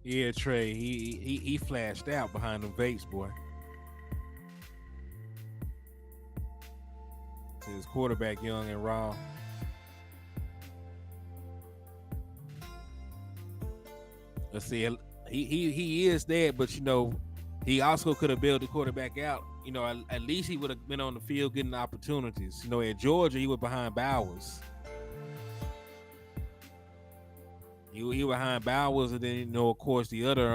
Yeah, Trey, he flashed out behind them vapes, boy. To his quarterback, young and raw. Let's see, he is that, but he also could have bailed the quarterback out. At least he would have been on the field getting opportunities. At Georgia, he was behind Bowers. He was behind Bowers, and then of course the other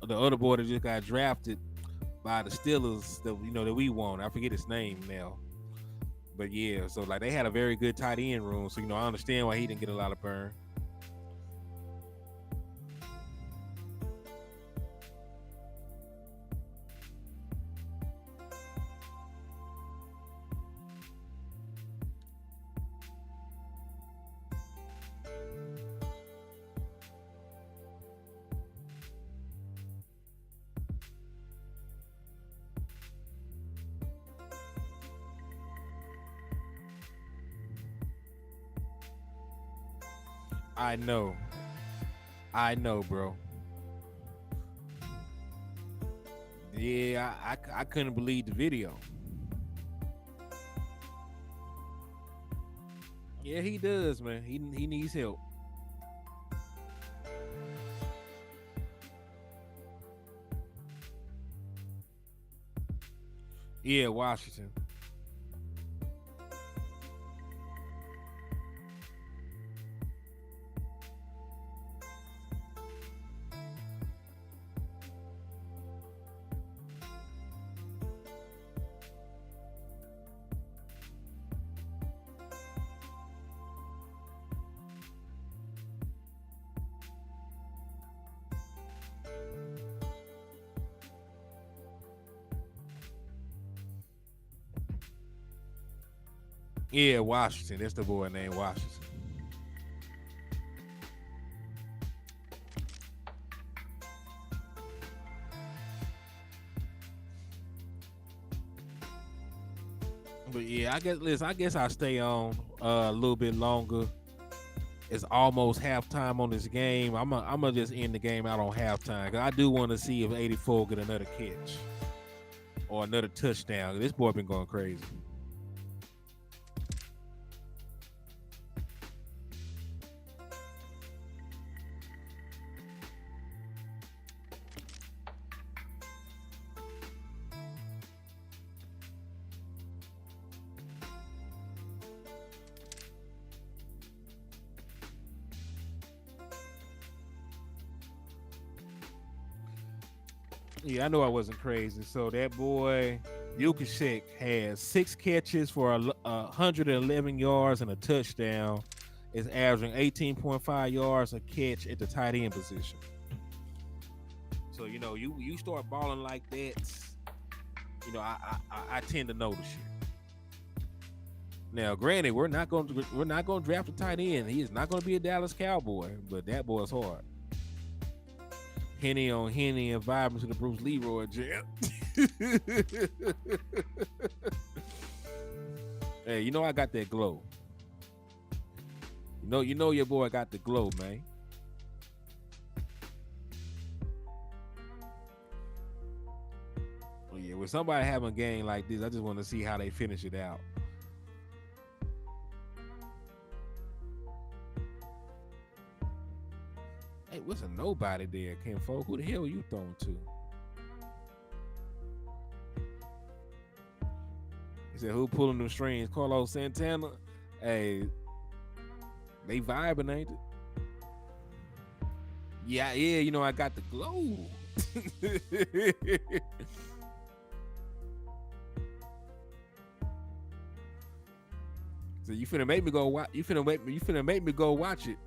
boy that just got drafted by the Steelers that we want. I forget his name now, but yeah. So like they had a very good tight end room. So I understand why he didn't get a lot of burn. I know, bro. Yeah, I couldn't believe the video. Yeah, he does, man. He needs help. Yeah, Washington. Yeah, Washington. That's the boy named Washington. But yeah, I guess I'll stay on a little bit longer. It's almost halftime on this game. I'm gonna just end the game out on halftime because I do want to see if 84 get another catch or another touchdown. This boy been going crazy. Yeah, I know I wasn't crazy. So that boy, Yukashek has 6 catches for 111 yards and a touchdown. Is averaging 18.5 yards a catch at the tight end position. So you start balling like that. I tend to notice you. Now, granted, we're not going to draft a tight end. He is not going to be a Dallas Cowboy, but that boy's hard. Henny on Henny and vibing to the Bruce Leroy jam. Hey, I got that glow. Your boy got the glow, man. Oh yeah, when somebody having a game like this, I just want to see how they finish it out. Hey, what's a nobody there, Ken Folk? Who the hell are you throwing to? He said, who pulling them strings? Carlos Santana? Hey, they vibing, ain't it? Yeah, I got the glow. So you finna make me go watch. You finna make me go watch it.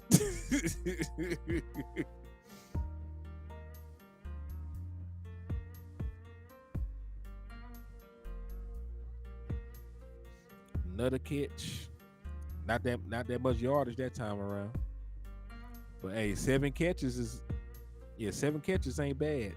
Another catch. Not that much yardage that time around. But hey, 7 catches ain't bad.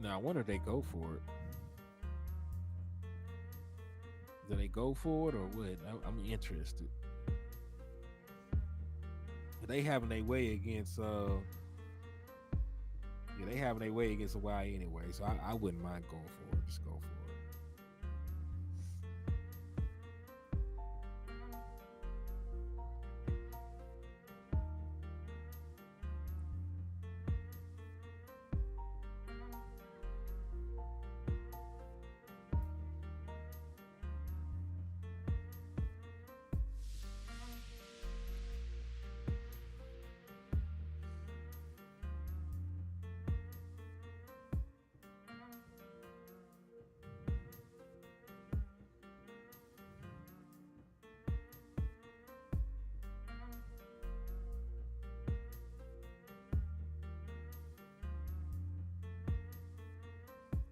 Now I wonder if they go for it. Do they go for it or what? I'm interested. They having their way against they having their way against Hawaii anyway, so I wouldn't mind going for it. Just go for it.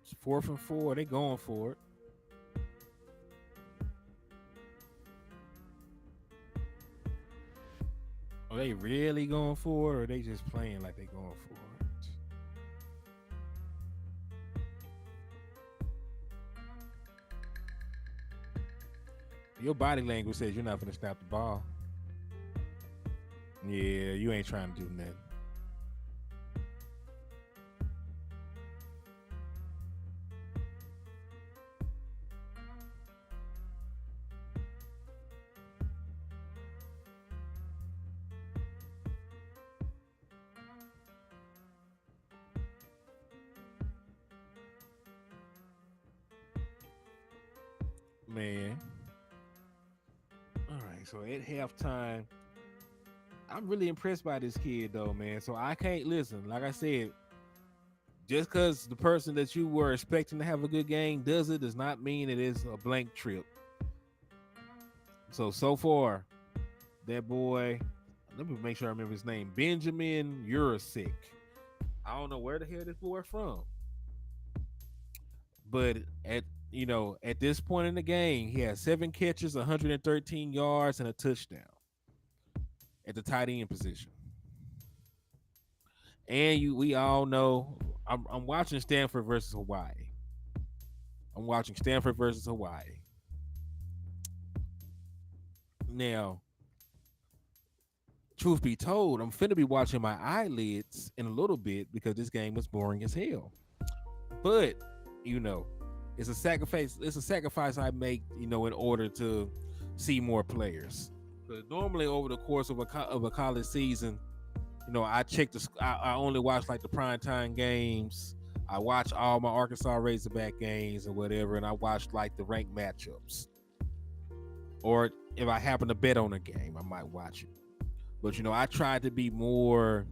It's 4th and 4. They going for it. Are they really going for it, or are they just playing like they going for it? Your body language says you're not going to snap the ball. Yeah, you ain't trying to do nothing. Man. All right, so at halftime, I'm really impressed by this kid though, man. So I can't listen. Like I said, just because the person that you were expecting to have a good game does not mean it is a blank trip. So far, that boy, let me make sure I remember his name, Benjamin Urasic. I don't know where the hell this boy from, but at this point in the game, he has 7 catches, 113 yards, and a touchdown at the tight end position. And we all know I'm watching Stanford versus Hawaii. I'm watching Stanford versus Hawaii. Now, truth be told, I'm finna be watching my eyelids in a little bit because this game was boring as hell. But it's a sacrifice. It's a sacrifice I make, in order to see more players. Because normally over the course of a college season, I check I only watch like the primetime games. I watch all my Arkansas Razorback games and whatever, and I watch like the ranked matchups. Or if I happen to bet on a game, I might watch it. But I tried to be more,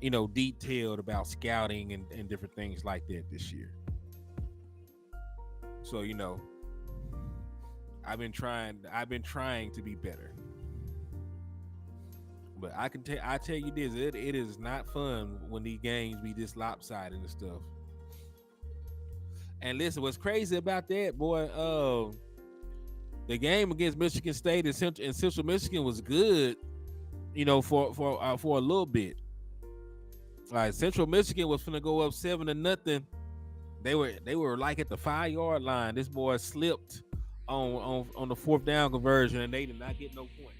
detailed about scouting and different things like that this year. So I've been trying to be better. But I tell you this, it is not fun when these games be this lopsided and stuff. And listen, what's crazy about that, boy, the game against Michigan State in Central Michigan was good, for a little bit. Like Central Michigan was finna go up 7-0. They were like at the 5-yard line. This boy slipped on the 4th down conversion, and they did not get no points.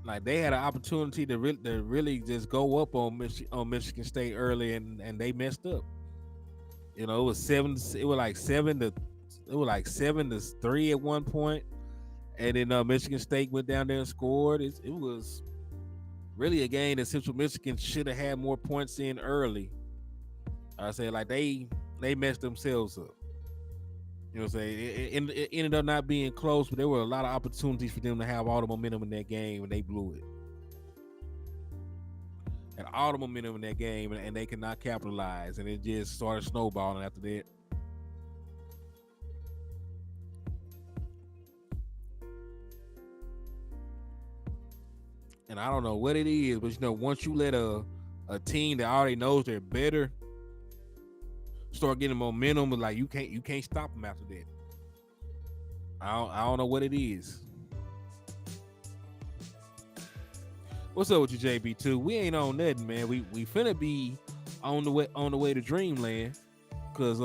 Like they had an opportunity to really just go up on Michigan State early, and they messed up. It was 7. It was like 7-3 at one point, and then Michigan State went down there and scored. It was really a game that Central Michigan should have had more points in early. I say like they messed themselves up. You know what I'm saying? It ended up not being close, but there were a lot of opportunities for them to have all the momentum in that game, and they blew it. And all the momentum in that game, and they could not capitalize, and it just started snowballing after that. And I don't know what it is, but once you let a team that already knows they're better start getting momentum, like you can't stop them after that. I don't know what it is. What's up with you, JB2? We ain't on nothing, man. We finna be on the way to Dreamland, cause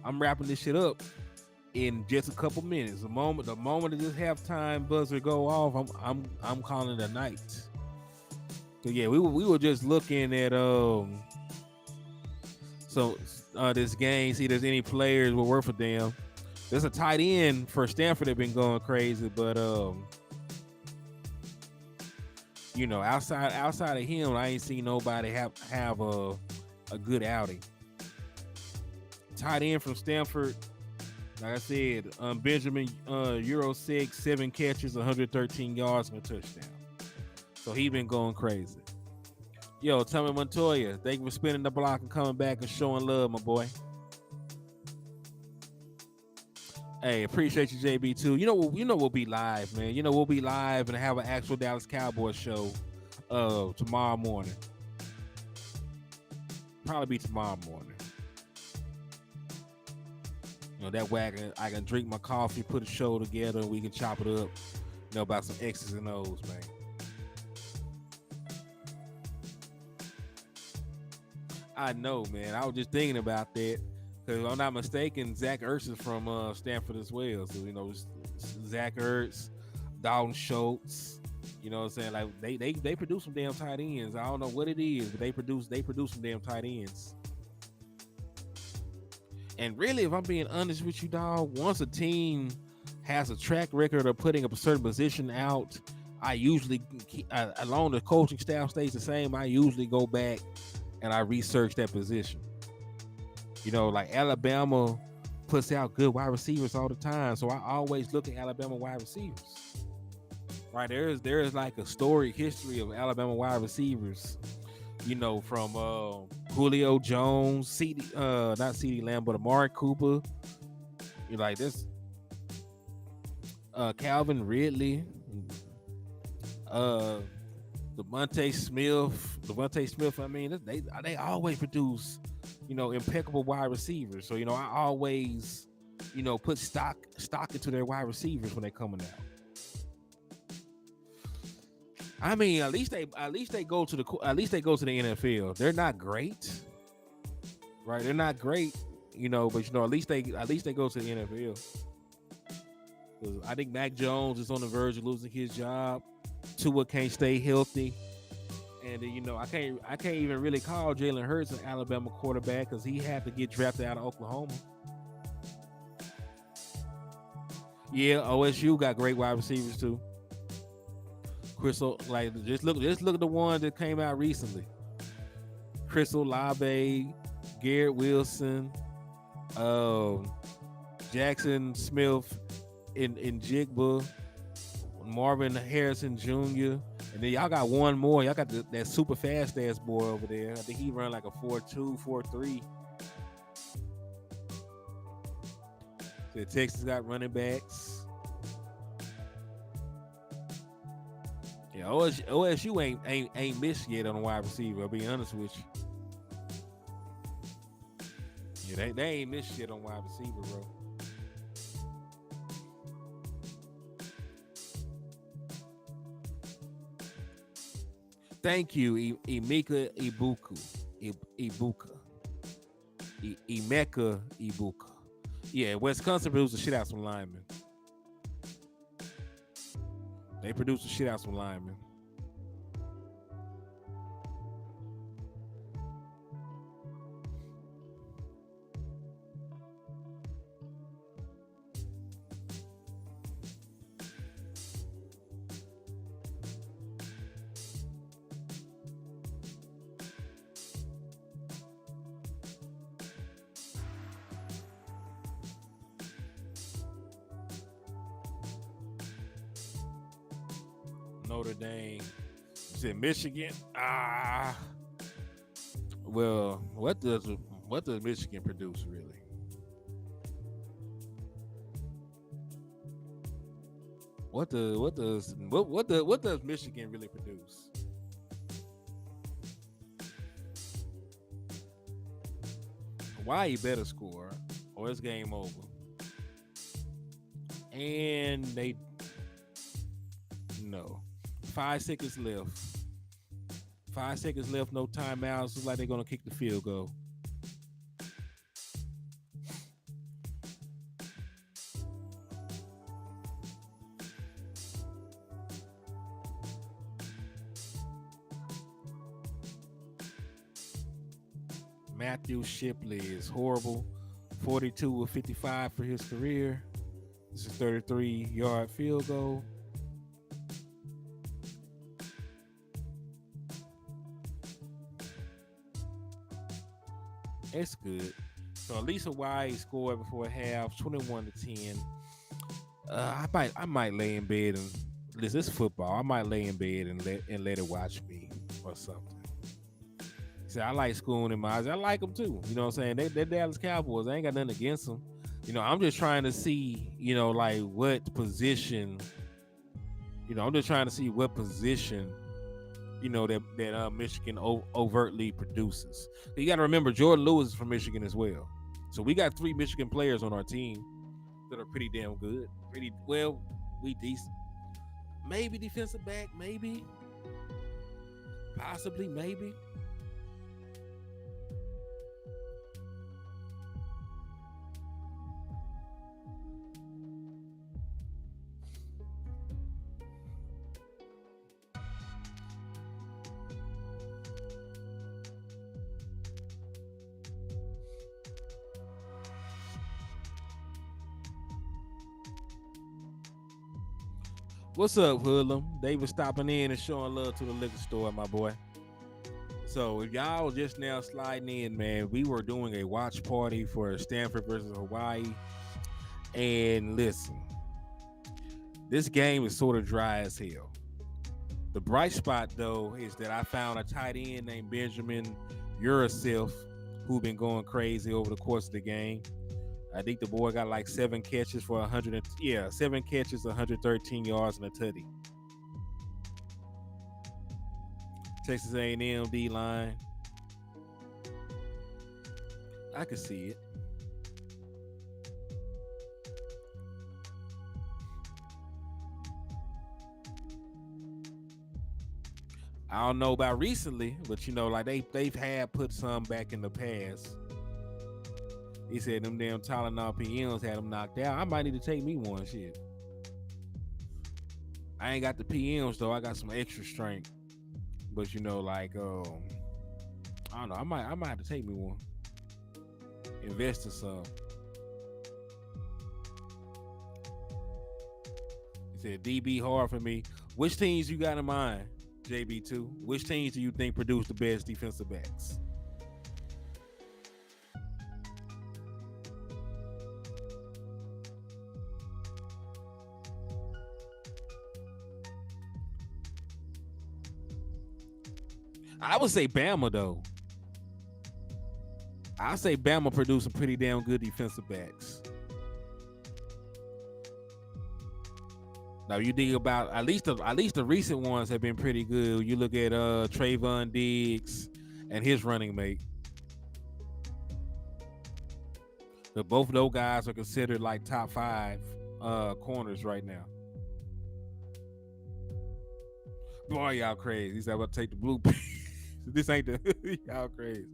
I'm wrapping this shit up in just a couple minutes. The moment that this halftime buzzer go off, I'm calling it a night. So yeah, we were just looking at this game, see if there's any players will work for them. There's a tight end for Stanford that been going crazy, but outside of him, I ain't seen nobody have a good outing. Tight end from Stanford, like I said, Benjamin Euro 6, 7 catches, 113 yards and a touchdown. So he been going crazy. Yo, Tommy Montoya, thank you for spinning the block and coming back and showing love, my boy. Hey, appreciate you, JB too. We'll be live, man. We'll be live and have an actual Dallas Cowboys show tomorrow morning. Probably be tomorrow morning. That way I can drink my coffee, put a show together, and we can chop it up, about some X's and O's, man. I know, man. I was just thinking about that. Because if I'm not mistaken, Zach Ertz is from Stanford as well. So, Zach Ertz, Dalton Schultz, you know what I'm saying? Like they produce some damn tight ends. I don't know what it is, but they produce some damn tight ends. And really, if I'm being honest with you, dog, once a team has a track record of putting a certain position out, I usually, as long as the coaching staff stays the same, I usually go back and I research that position. Like Alabama puts out good wide receivers all the time, so I always look at Alabama wide receivers. Right, there is like a storied history of Alabama wide receivers. From Julio Jones, not CeeDee Lamb, but Amari Cooper. You're like this, Calvin Ridley, Devontae Smith. I mean, they always produce, impeccable wide receivers. So I always, put stock into their wide receivers when they're coming out. I mean, at least they go to the NFL. They're not great, right? They're not great, but at least they go to the NFL. I think Mac Jones is on the verge of losing his job. Tua can't stay healthy, and I can't even really call Jalen Hurts an Alabama quarterback because he had to get drafted out of Oklahoma. Yeah, OSU got great wide receivers too. Chris, just look at the one that came out recently. Chris Olave, Garrett Wilson, um, Jackson Smith in Jigba, Marvin Harrison Jr. And then y'all got one more. Y'all got that super fast ass boy over there. I think he run like a 4.2, 4.3. So Texas got running backs. Yeah, OSU ain't missed yet on the wide receiver. I'll be honest with you. Yeah, they ain't missed yet on wide receiver, bro. Thank you, Emeka Ibuka. Emeka Ibuka. Yeah, Wisconsin produced the shit out some linemen. They produced the shit out some linemen. Notre Dame. You said Michigan. Well, what does Michigan produce really? What does Michigan really produce? Hawaii better score, or it's game over. And they no. 5 seconds left. 5 seconds left, no timeouts. Looks like they're gonna kick the field goal. Matthew Shipley is horrible. 42 of 55 for his career. This is 33-yard field goal. It's good. So at least Hawaii scored before half, 21-10. I might lay in bed and this is football. I might lay in bed and let it watch me or something. See, I like schooling in my eyes. I like them too. You know what I'm saying? They're Dallas Cowboys. I ain't got nothing against them. You know, I'm just trying to see, like what position. I'm just trying to see what position. That Michigan overtly produces. You got to remember Jordan Lewis is from Michigan as well. So we got 3 Michigan players on our team that are pretty damn good. Pretty well, we decent. Maybe defensive back, maybe. Possibly, maybe. What's up, Hoodlum? They were stopping in and showing love to the liquor store, my boy. So if y'all just now sliding in, man, we were doing a watch party for Stanford versus Hawaii. And listen, this game is sort of dry as hell. The bright spot, though, is that I found a tight end named Benjamin Urasif, who been going crazy over the course of the game. I think the boy got like 7 catches for 7 catches, 113 yards and a tutty. Texas A&M D line. I can see it. I don't know about recently, but like they've had put some back in the past. He said them damn Tylenol PMs had him knocked out. I might need to take me one. Shit. I ain't got the PMs though. I got some extra strength. But I don't know. I might have to take me one. Invest in some. He said DB hard for me. Which teams you got in mind, JB2? Which teams do you think produce the best defensive backs? I would say Bama though. I say Bama producing pretty damn good defensive backs. Now you think about at least the recent ones have been pretty good. You look at Trayvon Diggs and his running mate. But both of those guys are considered like top 5 corners right now. Boy, y'all crazy. He said I'm gonna take the blue pill. This ain't the y'all crazy.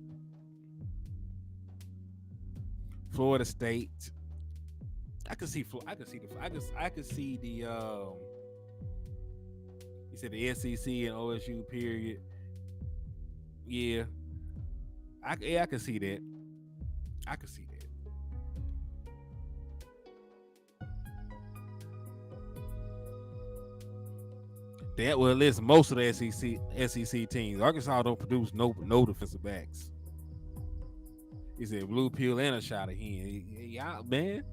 Florida State. I could see the he said the SEC and OSU period. Yeah. I can see that. I can see that. That well, listen, most of the SEC teams, Arkansas don't produce no defensive backs. He said blue pill and a shot of hen. Y'all, man,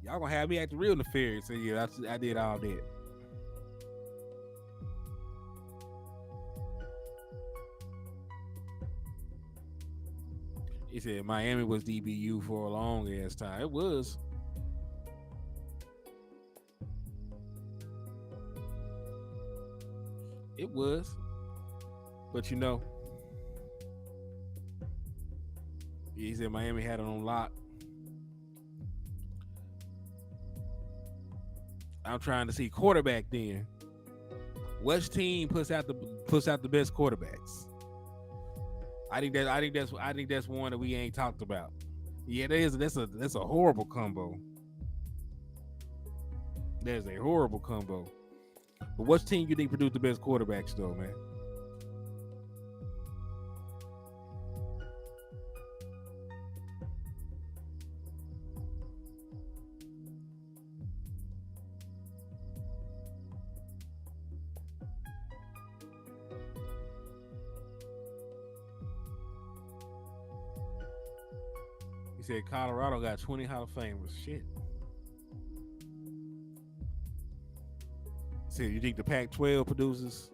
y'all gonna have me acting real nefarious. So yeah, I did all that. He said Miami was DBU for a long ass time. It was. It was. But you know, he said Miami had it on lock. I'm trying to see quarterback then. Which team puts out the best quarterbacks? I think that's one that we ain't talked about. Yeah, that's a horrible combo. There's a horrible combo. But what team you think produced the best quarterbacks though, man? He said Colorado got 20 Hall of Famers. Shit. So you think the Pac-12 produces?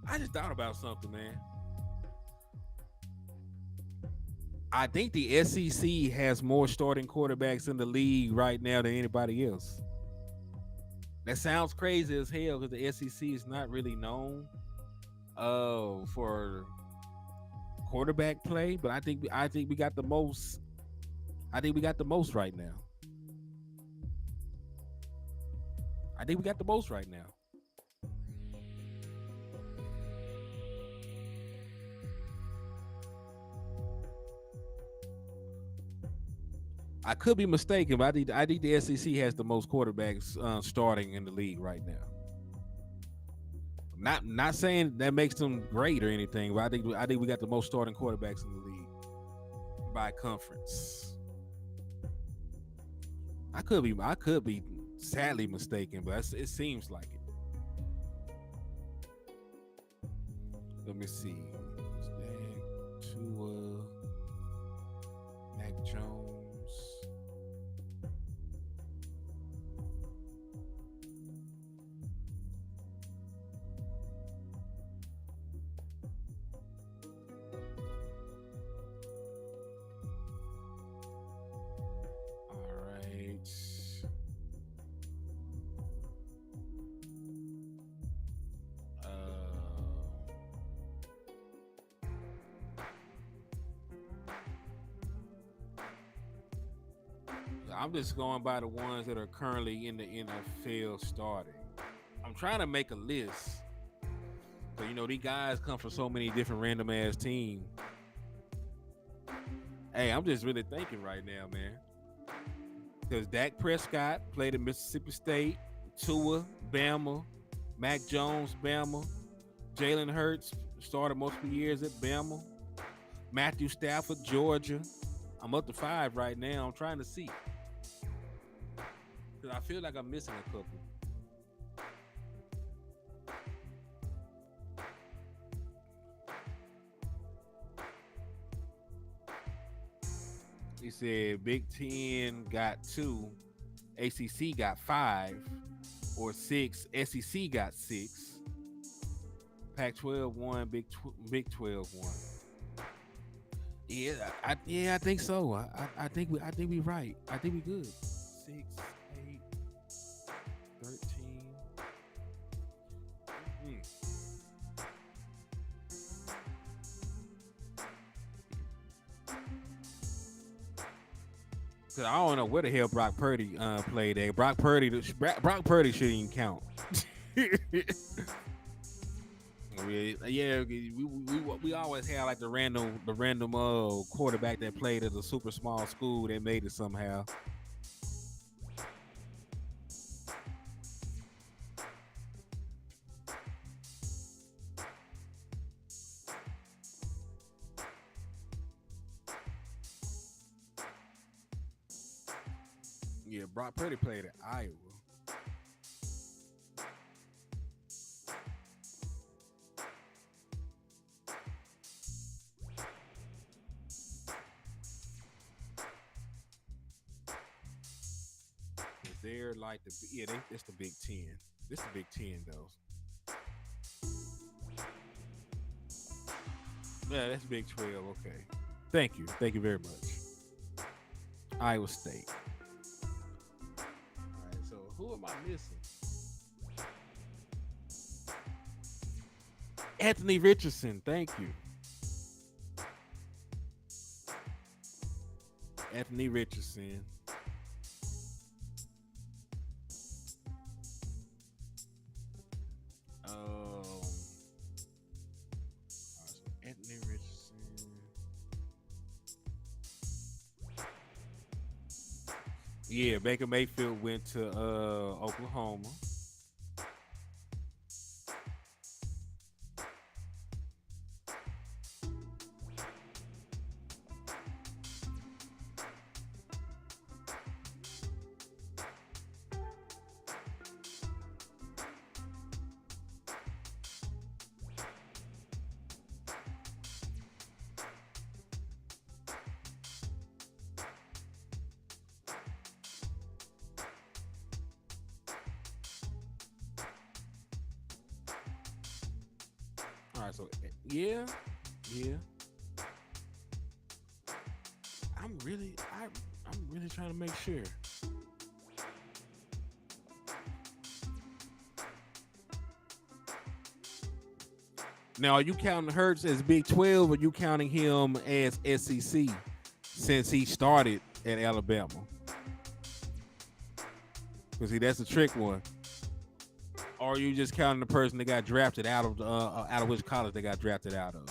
I just thought about something, man. I think the SEC has more starting quarterbacks in the league right now than anybody else. That sounds crazy as hell because the SEC is not really known for quarterback play, but I think we got the most. I think we got the most right now. I think we got the most right now. I could be mistaken, but I think the SEC has the most quarterbacks starting in the league right now. Not saying that makes them great or anything, but I think we got the most starting quarterbacks in the league by conference. I could be sadly mistaken, but it seems like it. Let me see. Tua, Mac Jones. I'm just going by the ones that are currently in the NFL starting. I'm trying to make a list. So, you know, these guys come from so many different random ass teams. Hey, I'm just really thinking right now, man. Because Dak Prescott played at Mississippi State, Tua, Bama, Mac Jones, Bama, Jalen Hurts started multiple years at Bama, Matthew Stafford, Georgia. I'm up to 5 right now. I'm trying to see. I feel like I'm missing a couple. He said Big Ten got 2, ACC got 5. or 6. SEC got 6. Pac-12 won. Big 12 won. Yeah, I think so. I think we right. I think we good. 6, 8, 13. Mm. Cause I don't know where the hell Brock Purdy played at. Brock Purdy shouldn't even count. Yeah, we always had like the random quarterback that played at a super small school that made it somehow. Yeah, Brock Purdy played at Iowa. They're like it's the Big Ten. This the Big Ten though. Yeah, that's Big 12. Okay. Thank you very much. Iowa State. All right. So who am I missing? Anthony Richardson. Thank you. Anthony Richardson. Anthony Richardson. Yeah, Baker Mayfield went to Oklahoma. All right, so yeah. I'm really trying to make sure. Now, are you counting Hurts as Big 12 or you counting him as SEC since he started at Alabama? Because see, that's the trick one. Or are you just counting the person that got drafted out of which college they got drafted out of?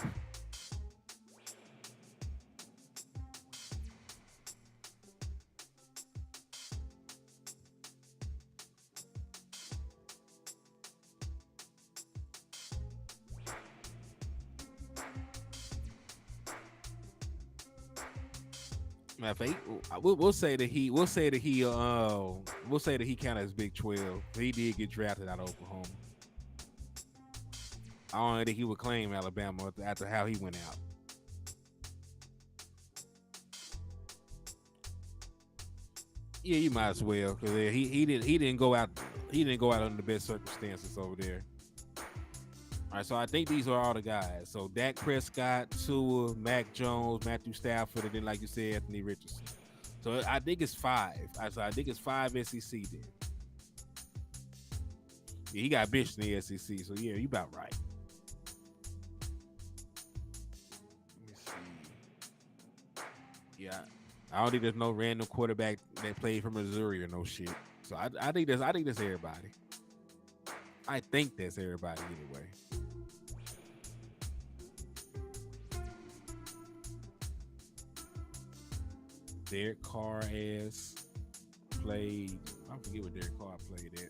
We'll say that he counted as Big 12. He did get drafted out of Oklahoma. I don't think he would claim Alabama after how he went out. Yeah, you might as well because he didn't go out under the best circumstances over there. All right, so I think these are all the guys. So Dak Prescott, Tua, Mac Jones, Matthew Stafford, and then like you said, Anthony Richardson. So I think it's 5. I think it's 5 SEC then. Yeah, he got benched in the SEC, so yeah, you about right. Let me see. Yeah, I don't think there's no random quarterback that played for Missouri or no shit. So I think that's everybody. I think that's everybody either way. Derek Carr has played. I forget what Derek Carr played at.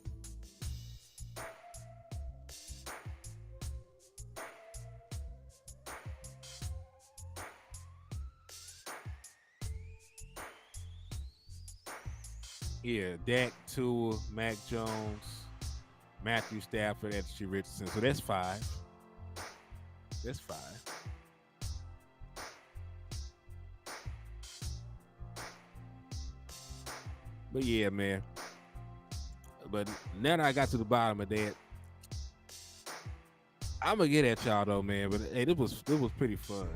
Yeah, Dak, Tua, Mac Jones, Matthew Stafford, Anthony Richardson. So that's 5. That's 5. But yeah, man, But now that I got to the bottom of that, I'm gonna get at y'all though, man. But hey, it was pretty fun.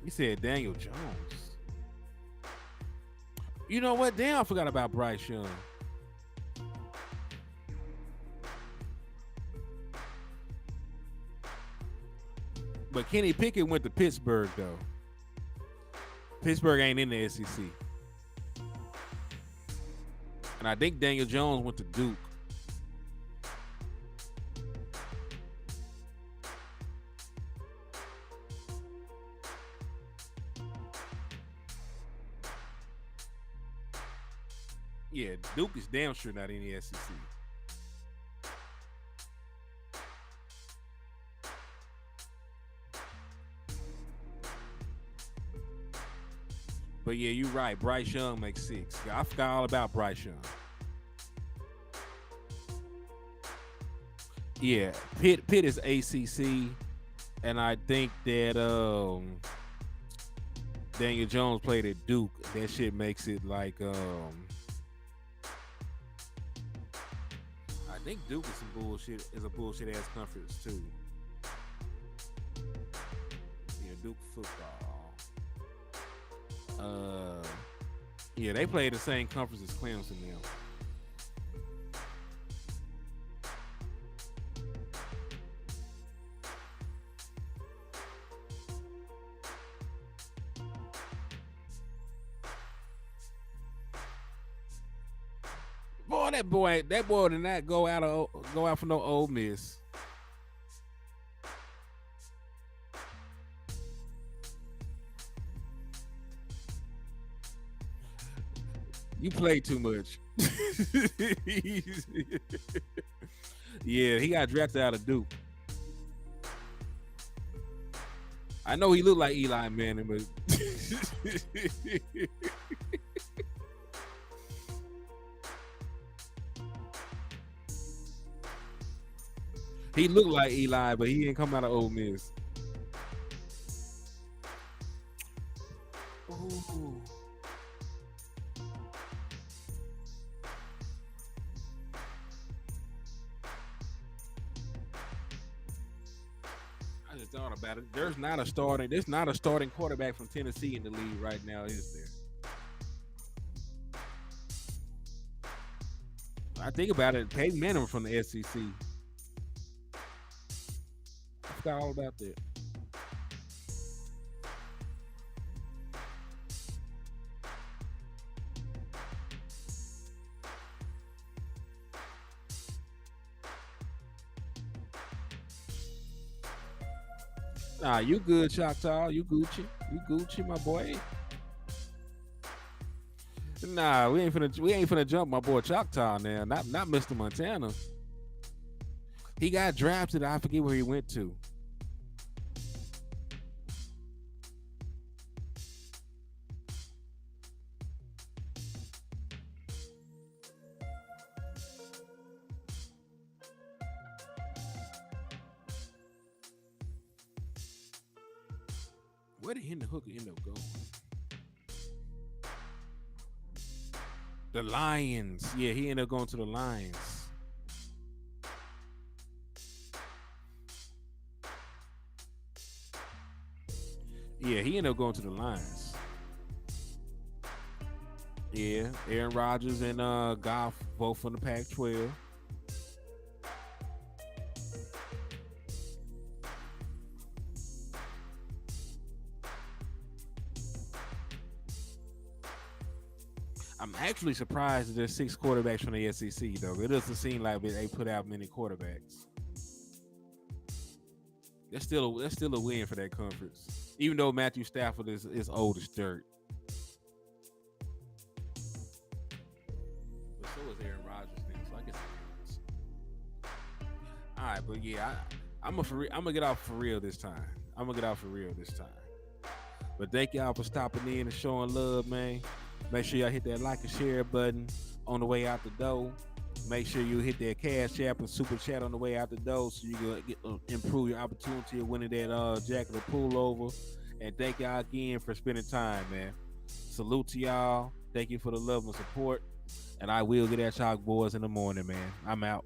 He said Daniel Jones. You know what? Damn, I forgot about Bryce Young. But Kenny Pickett went to Pittsburgh though. Pittsburgh ain't in the SEC. And I think Daniel Jones went to Duke. Yeah, Duke is damn sure not in the SEC. But yeah, you're right. Bryce Young makes 6. I forgot all about Bryce Young. Yeah, Pitt is ACC, and I think that Daniel Jones played at Duke. That shit makes it like I think Duke is some bullshit. Is a bullshit ass conference too. Yeah, Duke football. Yeah, they play the same conference as Clemson now. Boy, that boy did not go out for no Ole Miss. You play too much. Yeah, he got drafted out of Duke. I know he looked like Eli Manning, but he looked like Eli, but he didn't come out of Ole Miss. Ooh. I just thought about it. There's not a starting quarterback from Tennessee in the league right now, is there? I think about it. Peyton Manning from the SEC. I forgot all about that. Nah, you good, Choctaw. You Gucci, my boy. Nah, we ain't finna jump my boy Choctaw now. Not Mr. Montana. He got drafted. I forget where he went to. Where did Henry Hooker end up going? The Lions. Yeah, he ended up going to the Lions. Yeah, he ended up going to the Lions. Yeah, Aaron Rodgers and Goff both from the Pac-12. I'm actually surprised that there's 6 quarterbacks from the SEC, though. It doesn't seem like they put out many quarterbacks. That's still a win for that conference, even though Matthew Stafford is old as dirt. But so is Aaron Rodgers, so I guess it counts. All right, but yeah, I'm gonna get off for real this time. But thank y'all for stopping in and showing love, man. Make sure y'all hit that like and share button on the way out the door. Make sure you hit that Cash App and Super Chat on the way out the door so you can improve your opportunity of winning that jacket or pullover. And thank y'all again for spending time, man. Salute to y'all. Thank you for the love and support. And I will get at y'all boys in the morning, man. I'm out.